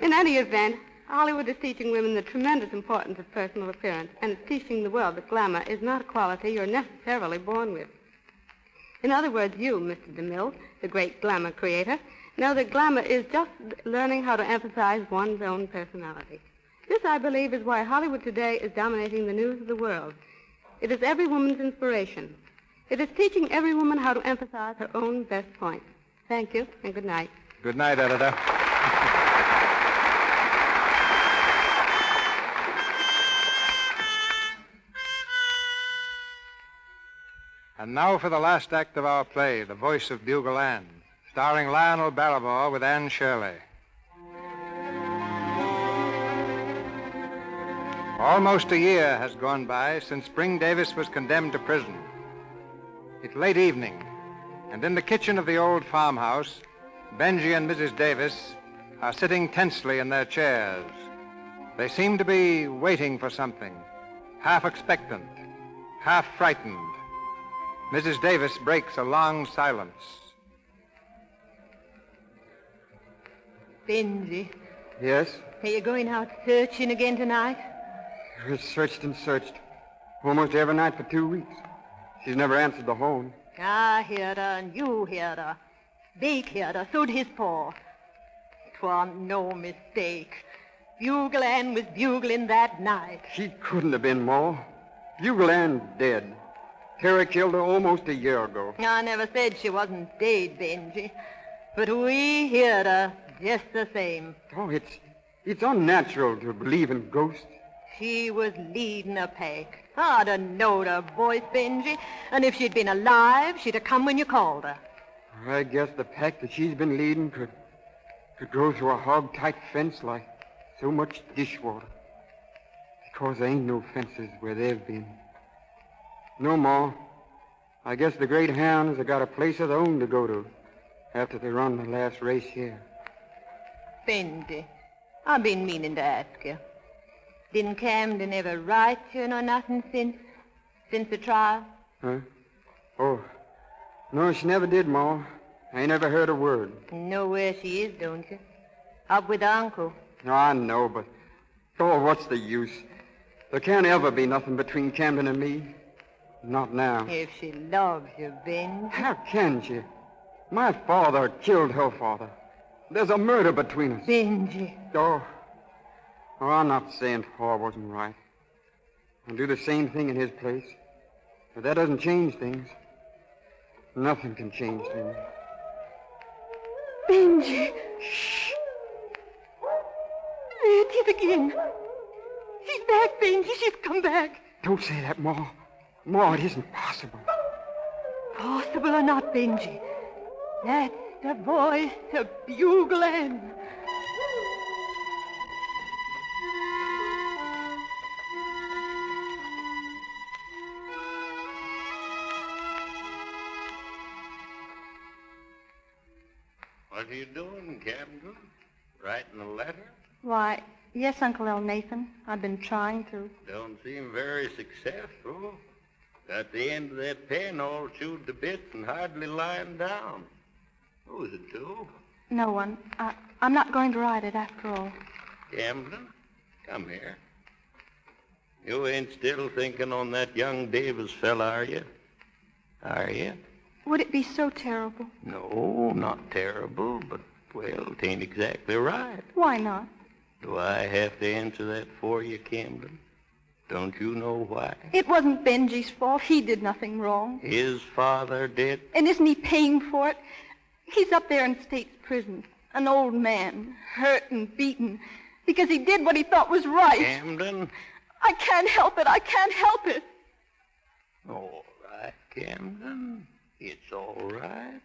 [SPEAKER 14] In any event, Hollywood is teaching women the tremendous importance of personal appearance, and it's teaching the world that glamour is not a quality you're necessarily born with. In other words, you, Mr. DeMille, the great glamour creator, know that glamour is just learning how to emphasize one's own personality. This, I believe, is why Hollywood today is dominating the news of the world. It is every woman's inspiration. It is teaching every woman how to emphasize her own best points. Thank you, and good night.
[SPEAKER 2] Good night, editor. And now for the last act of our play, The Voice of Bugle Ann, starring Lionel Barrymore with Anne Shirley. Almost a year has gone by since Bengy Davis was condemned to prison. It's late evening, and in the kitchen of the old farmhouse, Bengy and Mrs. Davis are sitting tensely in their chairs. They seem to be waiting for something, half expectant, half frightened. Mrs. Davis breaks a long silence.
[SPEAKER 7] Bengy.
[SPEAKER 4] Yes?
[SPEAKER 7] Are you going out searching again tonight?
[SPEAKER 4] We've searched and searched. Almost every night for 2 weeks. She's never answered the phone.
[SPEAKER 7] I heard her, and you heard her. Bake heard her, so'd his paw. 'Twan't no mistake. Bugle Ann was bugling that night.
[SPEAKER 4] She couldn't have been more. Bugle Ann's dead. Terry killed her almost a year ago.
[SPEAKER 7] I never said she wasn't dead, Bengy. But we heard her just the same.
[SPEAKER 4] Oh, it's unnatural to believe in ghosts.
[SPEAKER 7] She was leading a pack. I'd have knowed her voice, Bengy. And if she'd been alive, she'd have come when you called her.
[SPEAKER 4] I guess the pack that she's been leading could go through a hog-tight fence like so much dishwater. Because there ain't no fences where they've been. No more. I guess the great hounds have got a place of their own to go to after they run the last race here.
[SPEAKER 7] Bengy, I've been meaning to ask you. Didn't Camden ever write you nor nothing since the trial?
[SPEAKER 4] Huh? Oh, no, she never did, Ma. I ain't never heard a word.
[SPEAKER 7] You know where she is, don't you? Up with Uncle.
[SPEAKER 4] No, I know, but... Oh, what's the use? There can't ever be nothing between Camden and me. Not now.
[SPEAKER 7] If she loves you, Bengy.
[SPEAKER 4] How can she? My father killed her father. There's a murder between us.
[SPEAKER 7] Bengy.
[SPEAKER 4] Oh, I'm not saying Thor wasn't right. I'll do the same thing in his place. But that doesn't change things. Nothing can change things.
[SPEAKER 14] Bengy.
[SPEAKER 7] Shh. There it is again. She's back, Bengy. She's come back.
[SPEAKER 4] Don't say that, Ma. Ma, it isn't possible.
[SPEAKER 7] Possible or not, Bengy, that's the voice of Bugle Ann.
[SPEAKER 6] What are you doing, Camden? Writing a letter?
[SPEAKER 12] Why, yes, Uncle L. Nathan. I've been trying to.
[SPEAKER 6] Don't seem very successful. Got the end of that pen all chewed to bits and hardly lying down. Who's it to?
[SPEAKER 12] No one. I'm not going to write it after all.
[SPEAKER 6] Camden, come here. You ain't still thinking on that young Davis fella, are you? Are you?
[SPEAKER 12] Would it be so terrible?
[SPEAKER 6] No, not terrible, but, well, it ain't exactly right.
[SPEAKER 12] Why not?
[SPEAKER 6] Do I have to answer that for you, Camden? Don't you know why?
[SPEAKER 12] It wasn't Benji's fault. He did nothing wrong.
[SPEAKER 6] His father did?
[SPEAKER 12] And isn't he paying for it? He's up there in state's prison, an old man, hurt and beaten, because he did what he thought was right.
[SPEAKER 6] Camden?
[SPEAKER 12] I can't help it. I can't help it.
[SPEAKER 6] All right, Camden. It's all right.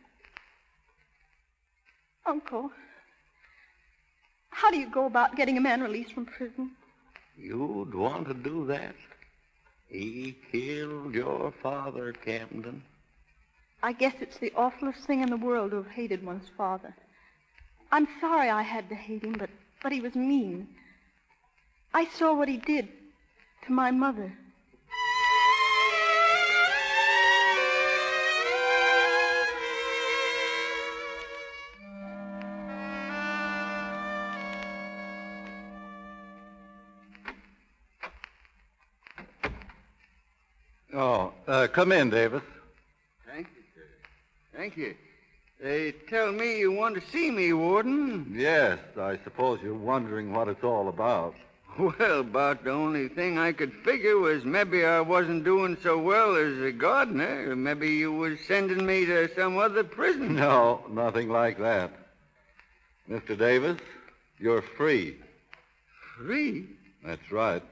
[SPEAKER 12] Uncle, how do you go about getting a man released from prison?
[SPEAKER 6] You'd want to do that? He killed your father, Camden.
[SPEAKER 12] I guess it's the awfulest thing in the world to have hated one's father. I'm sorry I had to hate him, but he was mean. I saw what he did to my mother.
[SPEAKER 15] Come in, Davis.
[SPEAKER 3] Thank you, sir. Thank you. They tell me you want to see me, Warden.
[SPEAKER 15] Yes, I suppose you're wondering what it's all about.
[SPEAKER 3] Well, about the only thing I could figure was maybe I wasn't doing so well as a gardener. Maybe you was sending me to some other prison.
[SPEAKER 15] No, nothing like that. Mr. Davis, you're free.
[SPEAKER 3] Free?
[SPEAKER 15] That's right.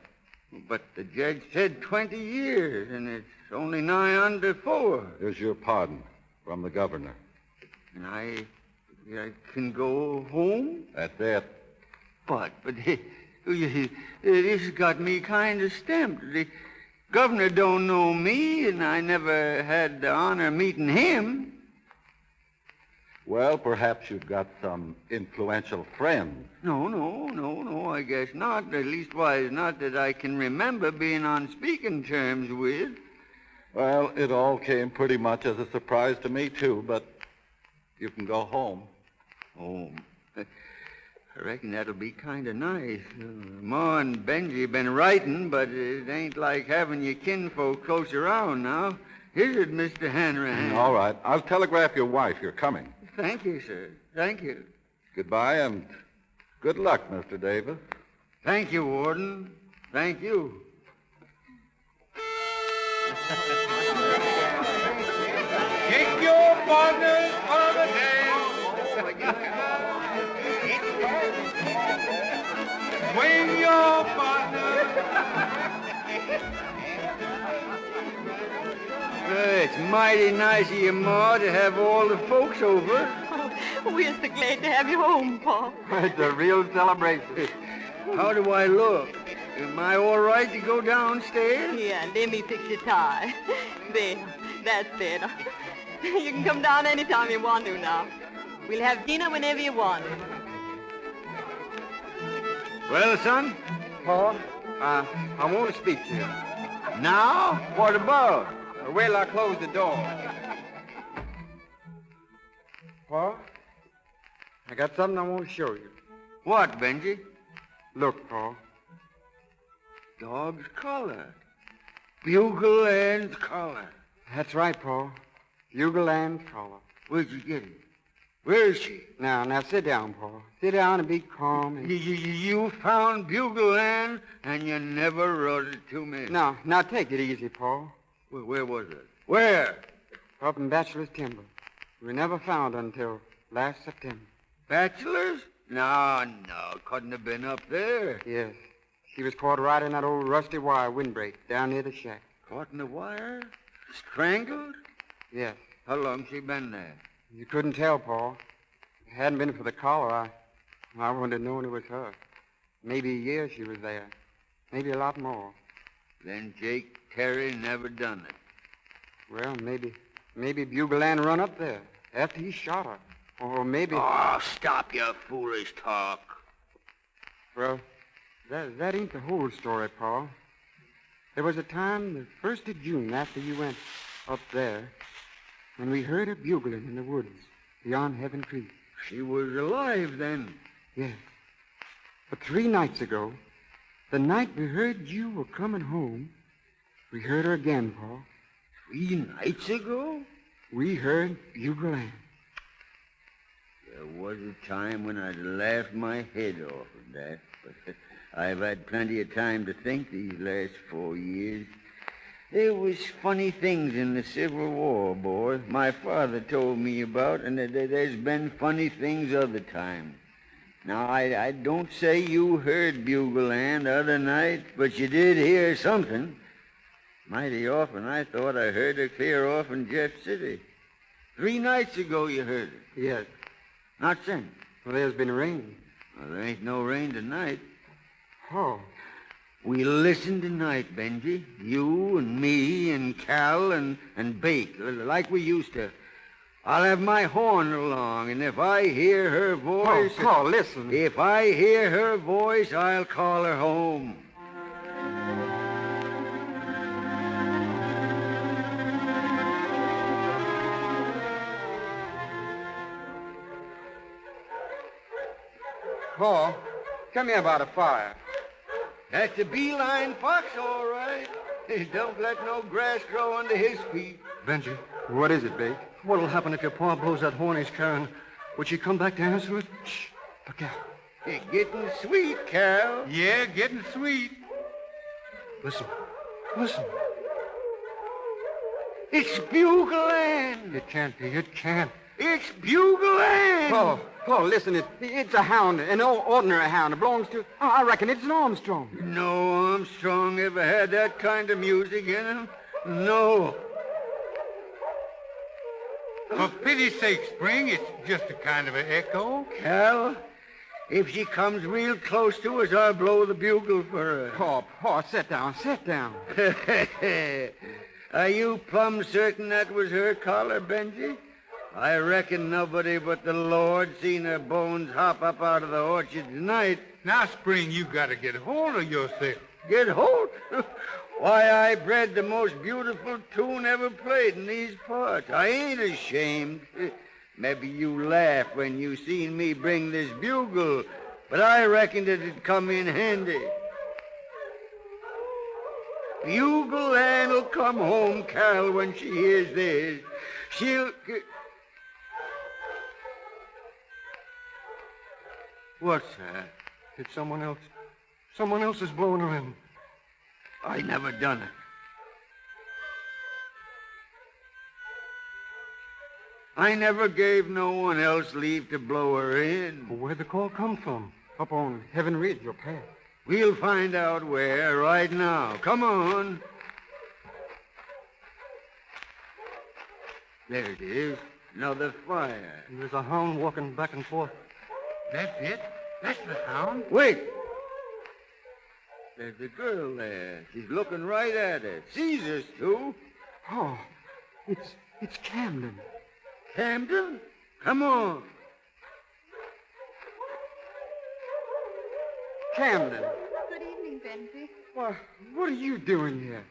[SPEAKER 3] But the judge said 20 years, and it's only nigh under 4.
[SPEAKER 15] Here's your pardon from the governor.
[SPEAKER 3] And I can go home?
[SPEAKER 15] That's it.
[SPEAKER 3] But this got me kind of stamped. The governor don't know me, and I never had the honor of meeting him.
[SPEAKER 15] Well, perhaps you've got some influential friends.
[SPEAKER 3] No, I guess not. At leastwise, not that I can remember being on speaking terms with.
[SPEAKER 15] Well, it all came pretty much as a surprise to me, too, but you can go home.
[SPEAKER 3] Home? I reckon that'll be kind of nice. Ma and Benji been writing, but it ain't like having your kinfolk close around now. Is it, Mr. Hanrahan?
[SPEAKER 15] All right. I'll telegraph your wife you're coming.
[SPEAKER 3] Thank you, sir. Thank you.
[SPEAKER 15] Goodbye, and good luck, Mr. Davis.
[SPEAKER 3] Thank you, Warden. Thank you.
[SPEAKER 5] Take your partners for the day. Swing your partners.
[SPEAKER 3] It's mighty nice of you, Ma, to have all the folks over.
[SPEAKER 12] Oh, we're so glad to have you home, Pa.
[SPEAKER 3] It's a real celebration. How do I look? Am I all right to go downstairs?
[SPEAKER 7] Yeah, let me fix your tie. There, that's better. You can come down anytime you want to now. We'll have dinner whenever you want it.
[SPEAKER 3] Well, son?
[SPEAKER 4] Pa, I want to speak to you.
[SPEAKER 3] Now? What about?
[SPEAKER 4] Well, I closed the door. Pa, I got something I want to show you.
[SPEAKER 3] What, Benji?
[SPEAKER 4] Look, Pa.
[SPEAKER 3] Dog's collar. Bugle Ann's collar.
[SPEAKER 4] That's right, Pa. Bugle Ann's collar.
[SPEAKER 3] Where'd you get it? Where is she?
[SPEAKER 4] Now, sit down, Pa. Sit down and be calm. And...
[SPEAKER 3] You found Bugle Ann, and you never wrote it to me.
[SPEAKER 4] Now, take it easy, Pa.
[SPEAKER 3] Where was it? Where?
[SPEAKER 4] Up in Bachelor's Timber. We never found her until last September.
[SPEAKER 3] Bachelor's? No, couldn't have been up there.
[SPEAKER 4] Yes. She was caught right in that old rusty wire windbreak down near the shack.
[SPEAKER 3] Caught in the wire? Strangled?
[SPEAKER 4] Yes.
[SPEAKER 3] How long she been there?
[SPEAKER 4] You couldn't tell, Pa. If it hadn't been for the collar, I wouldn't have known it was her. Maybe a year she was there. Maybe a lot more.
[SPEAKER 3] Then Jake Terry never done it.
[SPEAKER 4] Well, maybe Bugle Ann run up there after he shot her. Or maybe...
[SPEAKER 3] Oh, stop your foolish talk.
[SPEAKER 4] Well, that ain't the whole story, Pa. There was a time, the 1st of June, after you went up there, when we heard her bugling in the woods beyond Heaven Creek.
[SPEAKER 3] She was alive then?
[SPEAKER 4] Yes. But 3 nights ago, the night we heard you were coming home, we heard her again, Pa.
[SPEAKER 3] 3 nights ago?
[SPEAKER 4] We heard Bugle Ann.
[SPEAKER 3] There was a time when I'd laughed my head off at that, but I've had plenty of time to think these last 4 years. There was funny things in the Civil War, boy, my father told me about, and there's been funny things other times. Now, I don't say you heard Bugle Ann the other night, but you did hear something. Mighty often I thought I heard her clear off in Jeff City. 3 nights ago you heard her.
[SPEAKER 4] Yes.
[SPEAKER 3] Not since.
[SPEAKER 4] Well, there's been rain.
[SPEAKER 3] Well, there ain't no rain tonight.
[SPEAKER 4] Oh.
[SPEAKER 3] We listen tonight, Benji. You and me and Cal and Bake, like we used to. I'll have my horn along, and if I hear her voice...
[SPEAKER 4] Oh, listen.
[SPEAKER 3] If I hear her voice, I'll call her home.
[SPEAKER 4] Paul, come here by the fire.
[SPEAKER 3] That's a beeline fox, all right. Don't let no grass grow under his feet.
[SPEAKER 16] Benji.
[SPEAKER 4] What is it, Bake?
[SPEAKER 16] What'll happen if your pa blows that horn he's carrying? Would she come back to answer it?
[SPEAKER 4] Shh. Look out.
[SPEAKER 3] It's getting sweet, Cal.
[SPEAKER 5] Yeah, getting sweet.
[SPEAKER 16] Listen. Listen.
[SPEAKER 3] It's Bugle Ann.
[SPEAKER 16] It can't be. It can't.
[SPEAKER 3] It's Bugle Ann.
[SPEAKER 4] Paul, listen. It's a hound, an ordinary hound. It belongs to... I reckon it's an Armstrong.
[SPEAKER 3] No Armstrong ever had that kind of music in him. No.
[SPEAKER 5] For pity's sake, Spring, it's just a kind of an echo.
[SPEAKER 3] Cal, if she comes real close to us, I'll blow the bugle for her.
[SPEAKER 4] Paul, sit down.
[SPEAKER 3] Are you plumb certain that was her collar, Benji? I reckon nobody but the Lord seen her bones hop up out of the orchard tonight.
[SPEAKER 5] Now, Spring, you got to get hold of yourself.
[SPEAKER 3] Get hold? Why, I bred the most beautiful tune ever played in these parts. I ain't ashamed. Maybe you laughed when you seen me bring this bugle, but I reckoned it'd come in handy. Bugle Ann'll come home, Cal, when she hears this. She'll... What's that?
[SPEAKER 16] It's someone else. Someone else is blowing her in.
[SPEAKER 3] I never done it. I never gave no one else leave to blow her in.
[SPEAKER 16] Well, where'd the call come from?
[SPEAKER 4] Up on Heaven Ridge, your path.
[SPEAKER 3] We'll find out where right now. Come on. There it is. Another fire.
[SPEAKER 16] There's a hound walking back and forth.
[SPEAKER 5] That's it. That's the hound.
[SPEAKER 3] Wait. There's a girl there. She's looking right at us. Sees us, too.
[SPEAKER 4] Oh, it's Camden.
[SPEAKER 3] Camden? Come on.
[SPEAKER 4] Camden.
[SPEAKER 12] Good evening, Benji.
[SPEAKER 4] Well, what are you doing here?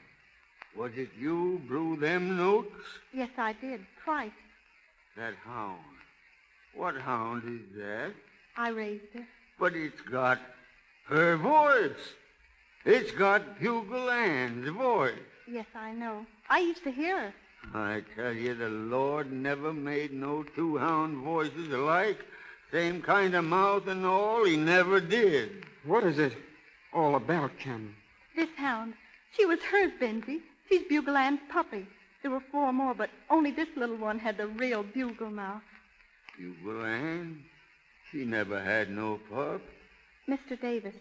[SPEAKER 3] Was it you blew them notes?
[SPEAKER 12] Yes, I did. Twice.
[SPEAKER 3] That hound. What hound is that?
[SPEAKER 12] I raised her.
[SPEAKER 3] But it's got her voice. It's got Bugle Ann's voice.
[SPEAKER 12] Yes, I know. I used to hear her.
[SPEAKER 3] I tell you, the Lord never made no two hound voices alike. Same kind of mouth and all, he never did.
[SPEAKER 4] What is it all about, Camden?
[SPEAKER 12] This hound, she was hers, Benji. She's Bugle Ann's puppy. There were 4 more, but only this little one had the real bugle mouth.
[SPEAKER 3] Bugle Ann? She never had no pup.
[SPEAKER 12] Mr. Davis,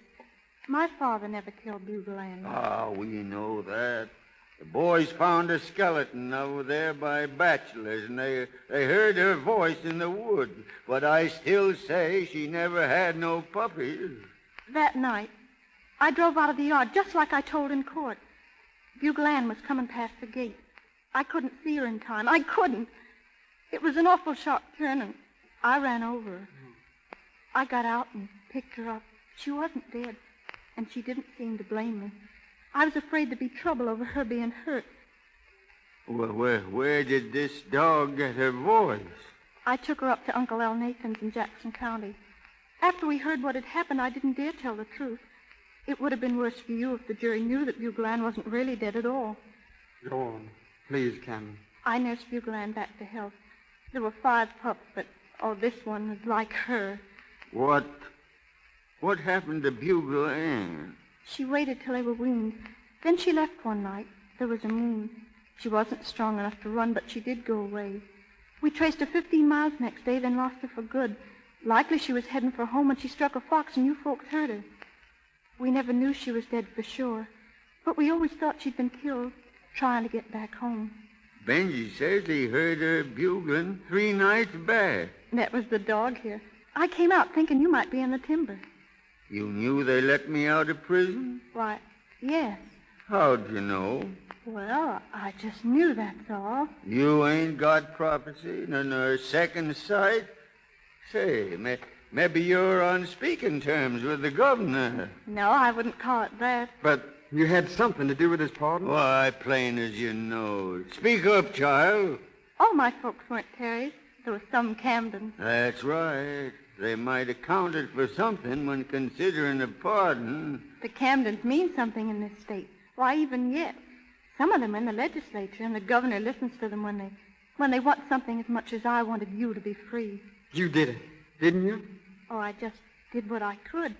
[SPEAKER 12] my father never killed Bugle Ann.
[SPEAKER 3] Ah, we know that. The boys found a skeleton over there by Bachelor's, and they heard her voice in the woods. But I still say she never had no puppies.
[SPEAKER 12] That night, I drove out of the yard just like I told in court. Bugle Ann was coming past the gate. I couldn't see her in time. I couldn't. It was an awful sharp turn, and I ran over her. I got out and picked her up. She wasn't dead, and she didn't seem to blame me. I was afraid there'd be trouble over her being hurt.
[SPEAKER 3] Well, where did this dog get her voice?
[SPEAKER 12] I took her up to Uncle Al Nathan's in Jackson County. After we heard what had happened, I didn't dare tell the truth. It would have been worse for you if the jury knew that Bugle Ann wasn't really dead at all.
[SPEAKER 4] Go on. Please, Camden.
[SPEAKER 12] I nursed Bugle Ann back to health. There were 5 pups, but, this one was like her.
[SPEAKER 3] What happened to Bugle Ann?
[SPEAKER 12] She waited till they were weaned. Then she left one night. There was a moon. She wasn't strong enough to run, but she did go away. We traced her 15 miles next day, then lost her for good. Likely she was heading for home when she struck a fox and you folks heard her. We never knew she was dead for sure, but we always thought she'd been killed trying to get back home.
[SPEAKER 3] Benji says he heard her bugling 3 nights back.
[SPEAKER 12] That was the dog here. I came out thinking you might be in the timber.
[SPEAKER 3] You knew they let me out of prison?
[SPEAKER 12] Why, yes.
[SPEAKER 3] How'd you know?
[SPEAKER 12] Well, I just knew, that's all.
[SPEAKER 3] You ain't got prophecy nor second sight? Say, maybe you're on speaking terms with the governor.
[SPEAKER 12] No, I wouldn't call it that.
[SPEAKER 4] But you had something to do with his pardon?
[SPEAKER 3] Why, plain as you know. Speak up, child.
[SPEAKER 12] All my folks weren't Terrys. There was some Camdens.
[SPEAKER 3] That's right. They might have counted for something when considering a pardon.
[SPEAKER 12] The Camdens mean something in this state. Why, even yet. Some of them are in the legislature, and the governor listens to them when they want something as much as I wanted you to be free.
[SPEAKER 4] You did it, didn't you?
[SPEAKER 12] Oh, I just did what I could.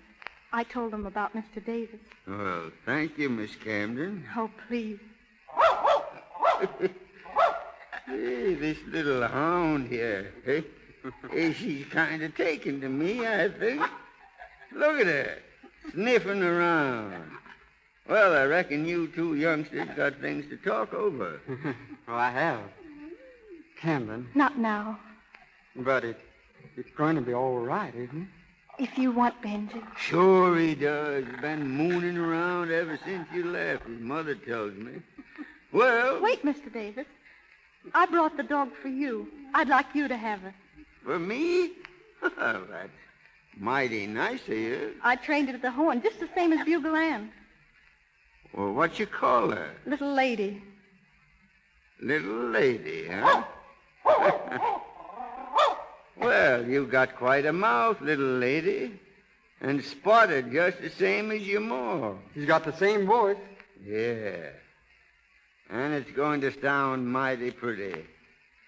[SPEAKER 12] I told them about Mr. Davis.
[SPEAKER 3] Well, thank you, Miss Camden.
[SPEAKER 12] Oh, please.
[SPEAKER 3] Hey, this little hound here. Hey, she's kind of taken to me, I think. Look at her, sniffing around. Well, I reckon you 2 youngsters got things to talk over.
[SPEAKER 4] Oh, I have. Camden.
[SPEAKER 12] Not now.
[SPEAKER 4] But it's going to be all right, isn't it?
[SPEAKER 12] If you want Benji.
[SPEAKER 3] Sure he does. He's been mooning around ever since you left, his mother tells me. Well...
[SPEAKER 12] Wait, Mr. Davis. I brought the dog for you. I'd like you to have her.
[SPEAKER 3] For me? Well, that's mighty nice of you.
[SPEAKER 12] I trained it at the horn, just the same as Bugle Ann.
[SPEAKER 3] Well, what you call her?
[SPEAKER 12] Little lady.
[SPEAKER 3] Little lady, huh? Well, you've got quite a mouth, little lady. And spotted just the same as your ma.
[SPEAKER 4] She's got the same voice.
[SPEAKER 3] Yeah. And it's going to sound mighty pretty.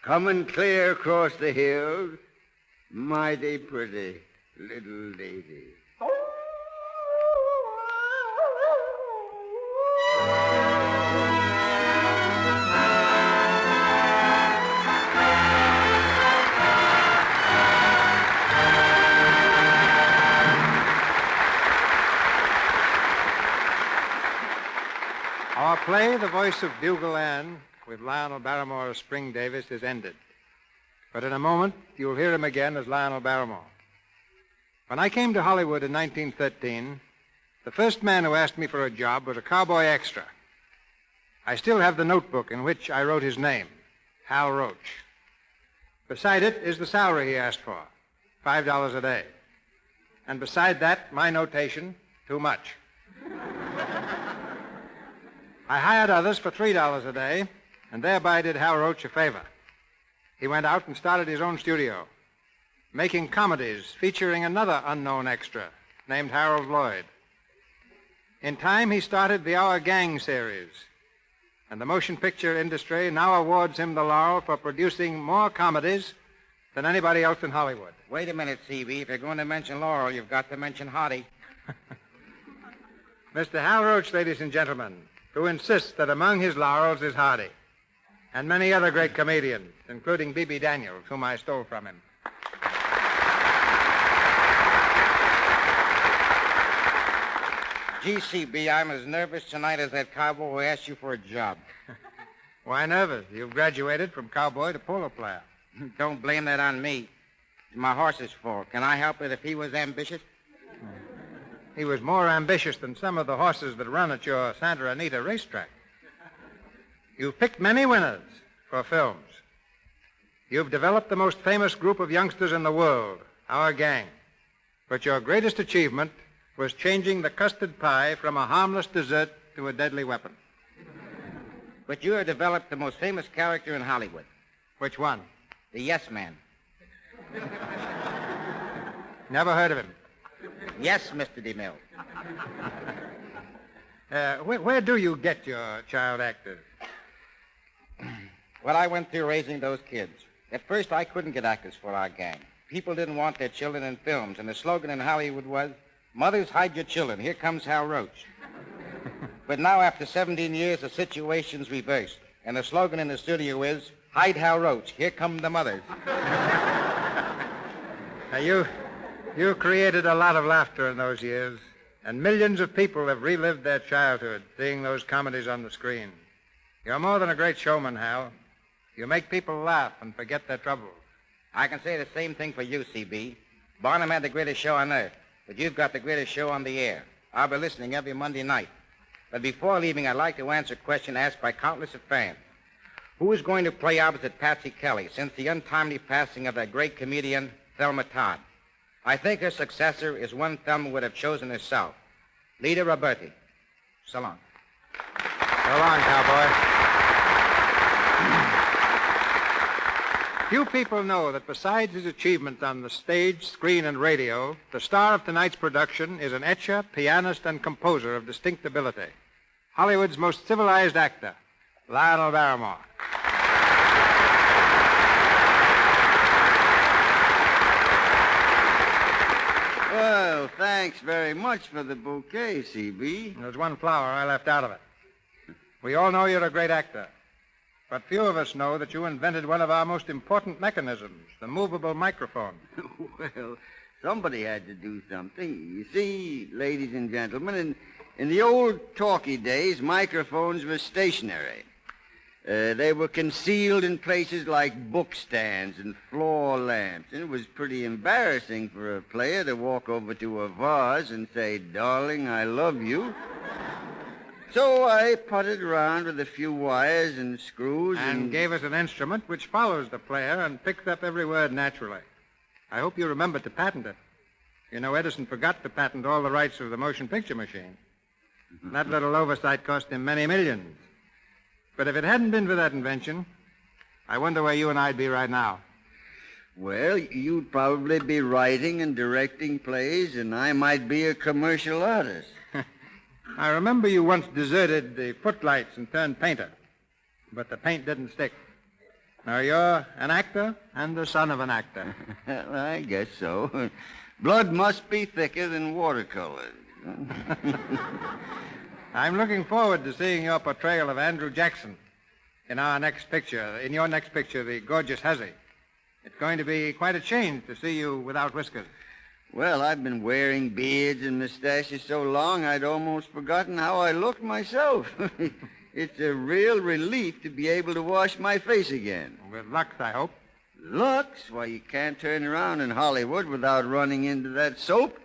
[SPEAKER 3] Coming clear across the hills. Mighty pretty, little lady.
[SPEAKER 2] Our play, The Voice of Bugle Ann, with Lionel Barrymore as Spring Davis, is ended. But in a moment, you'll hear him again as Lionel Barrymore. When I came to Hollywood in 1913, the first man who asked me for a job was a cowboy extra. I still have the notebook in which I wrote his name, Hal Roach. Beside it is the salary he asked for, $5 a day. And beside that, my notation, too much. I hired others for $3 a day, and thereby did Hal Roach a favor. He went out and started his own studio, making comedies featuring another unknown extra named Harold Lloyd. In time, he started the Our Gang series, and the motion picture industry now awards him the laurel for producing more comedies than anybody else in Hollywood.
[SPEAKER 17] Wait a minute, C.B. If you're going to mention Laurel, you've got to mention Hottie.
[SPEAKER 2] Mr. Hal Roach, ladies and gentlemen, who insists that among his laurels is Hardy, and many other great comedians, including B.B. Daniels, whom I stole from him.
[SPEAKER 17] GCB, I'm as nervous tonight as that cowboy who asked you for a job.
[SPEAKER 2] Why nervous? You've graduated from cowboy to polo player.
[SPEAKER 17] Don't blame that on me. It's my horse's fault. Can I help it if he was ambitious?
[SPEAKER 2] He was more ambitious than some of the horses that run at your Santa Anita racetrack. You've picked many winners for films. You've developed the most famous group of youngsters in the world, our gang. But your greatest achievement was changing the custard pie from a harmless dessert to a deadly weapon.
[SPEAKER 17] But you have developed the most famous character in Hollywood.
[SPEAKER 2] Which one?
[SPEAKER 17] The Yes Man.
[SPEAKER 2] Never heard of him.
[SPEAKER 17] Yes, Mr. DeMille.
[SPEAKER 2] Where do you get your child actors?
[SPEAKER 17] Well, I went through raising those kids. At first, I couldn't get actors for our gang. People didn't want their children in films, and the slogan in Hollywood was, "Mothers, hide your children. Here comes Hal Roach." But now, after 17 years, the situation's reversed, and the slogan in the studio is, "Hide Hal Roach. Here come the mothers."
[SPEAKER 2] Now, you created a lot of laughter in those years, and millions of people have relived their childhood seeing those comedies on the screen. You're more than a great showman, Hal. You make people laugh and forget their troubles.
[SPEAKER 17] I can say the same thing for you, C.B. Barnum had the greatest show on earth, but you've got the greatest show on the air. I'll be listening every Monday night. But before leaving, I'd like to answer a question asked by countless of fans. Who is going to play opposite Patsy Kelly since the untimely passing of that great comedian, Thelma Todd? I think her successor is one Thelma would have chosen herself, Lita Roberti. So long.
[SPEAKER 2] So long, cowboy. Few people know that besides his achievements on the stage, screen, and radio, the star of tonight's production is an etcher, pianist, and composer of distinct ability. Hollywood's most civilized actor, Lionel Barrymore.
[SPEAKER 3] Well, thanks very much for the bouquet, C.B.
[SPEAKER 2] There's one flower I left out of it. We all know you're a great actor, but few of us know that you invented one of our most important mechanisms, the movable microphone.
[SPEAKER 3] Well, somebody had to do something. You see, ladies and gentlemen, in the old talkie days, microphones were stationary. They were concealed in places like bookstands and floor lamps, and it was pretty embarrassing for a player to walk over to a vase and say, "Darling, I love you." So I putted around with a few wires and screws
[SPEAKER 2] and gave us an instrument which follows the player and picks up every word naturally. I hope you remembered to patent it. You know, Edison forgot to patent all the rights of the motion picture machine. That little oversight cost him many millions. But if it hadn't been for that invention, I wonder where you and I'd be right now.
[SPEAKER 3] Well, you'd probably be writing and directing plays, and I might be a commercial artist.
[SPEAKER 2] I remember you once deserted the footlights and turned painter, but the paint didn't stick. Now, you're an actor and the son of an actor.
[SPEAKER 3] Well, I guess so. Blood must be thicker than watercolor.
[SPEAKER 2] I'm looking forward to seeing your portrayal of Andrew Jackson in your next picture, The Gorgeous Hussy. It's going to be quite a change to see you without whiskers.
[SPEAKER 3] Well, I've been wearing beards and mustaches so long I'd almost forgotten how I looked myself. It's a real relief to be able to wash my face again.
[SPEAKER 2] With Lux, I hope.
[SPEAKER 3] Lux? Why, you can't turn around in Hollywood without running into that soap.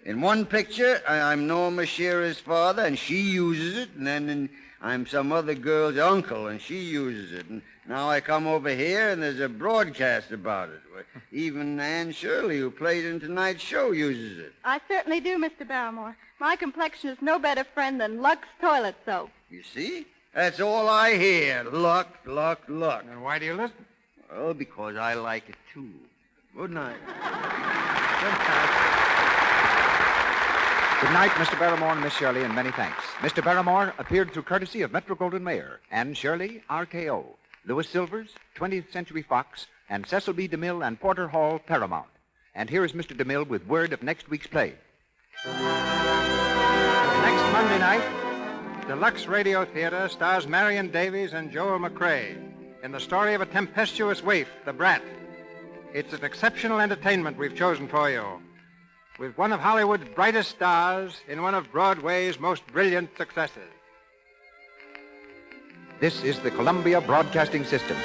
[SPEAKER 3] In one picture, I'm Norma Shearer's father, and she uses it, and then I'm some other girl's uncle, and she uses it. And now I come over here, and there's a broadcast about it. Even Anne Shirley, who played in tonight's show, uses it.
[SPEAKER 12] I certainly do, Mr. Barrymore. My complexion is no better friend than Lux toilet soap.
[SPEAKER 3] You see? That's all I hear. Lux, Lux, Lux.
[SPEAKER 2] And why do you listen?
[SPEAKER 3] Well, because I like it, too. Good night.
[SPEAKER 1] Good night, Mr. Barrymore and Miss Shirley, and many thanks. Mr. Barrymore appeared through courtesy of Metro-Goldwyn-Mayer, Anne Shirley, RKO, Louis Silvers, 20th Century Fox, and Cecil B. DeMille and Porter Hall, Paramount. And here is Mr. DeMille with word of next week's play.
[SPEAKER 2] Next Monday night, the Lux Radio Theater stars Marion Davies and Joel McCrae in the story of a tempestuous waif, The Brat. It's an exceptional entertainment we've chosen for you, with one of Hollywood's brightest stars in one of Broadway's most brilliant successes.
[SPEAKER 1] This is the Columbia Broadcasting System.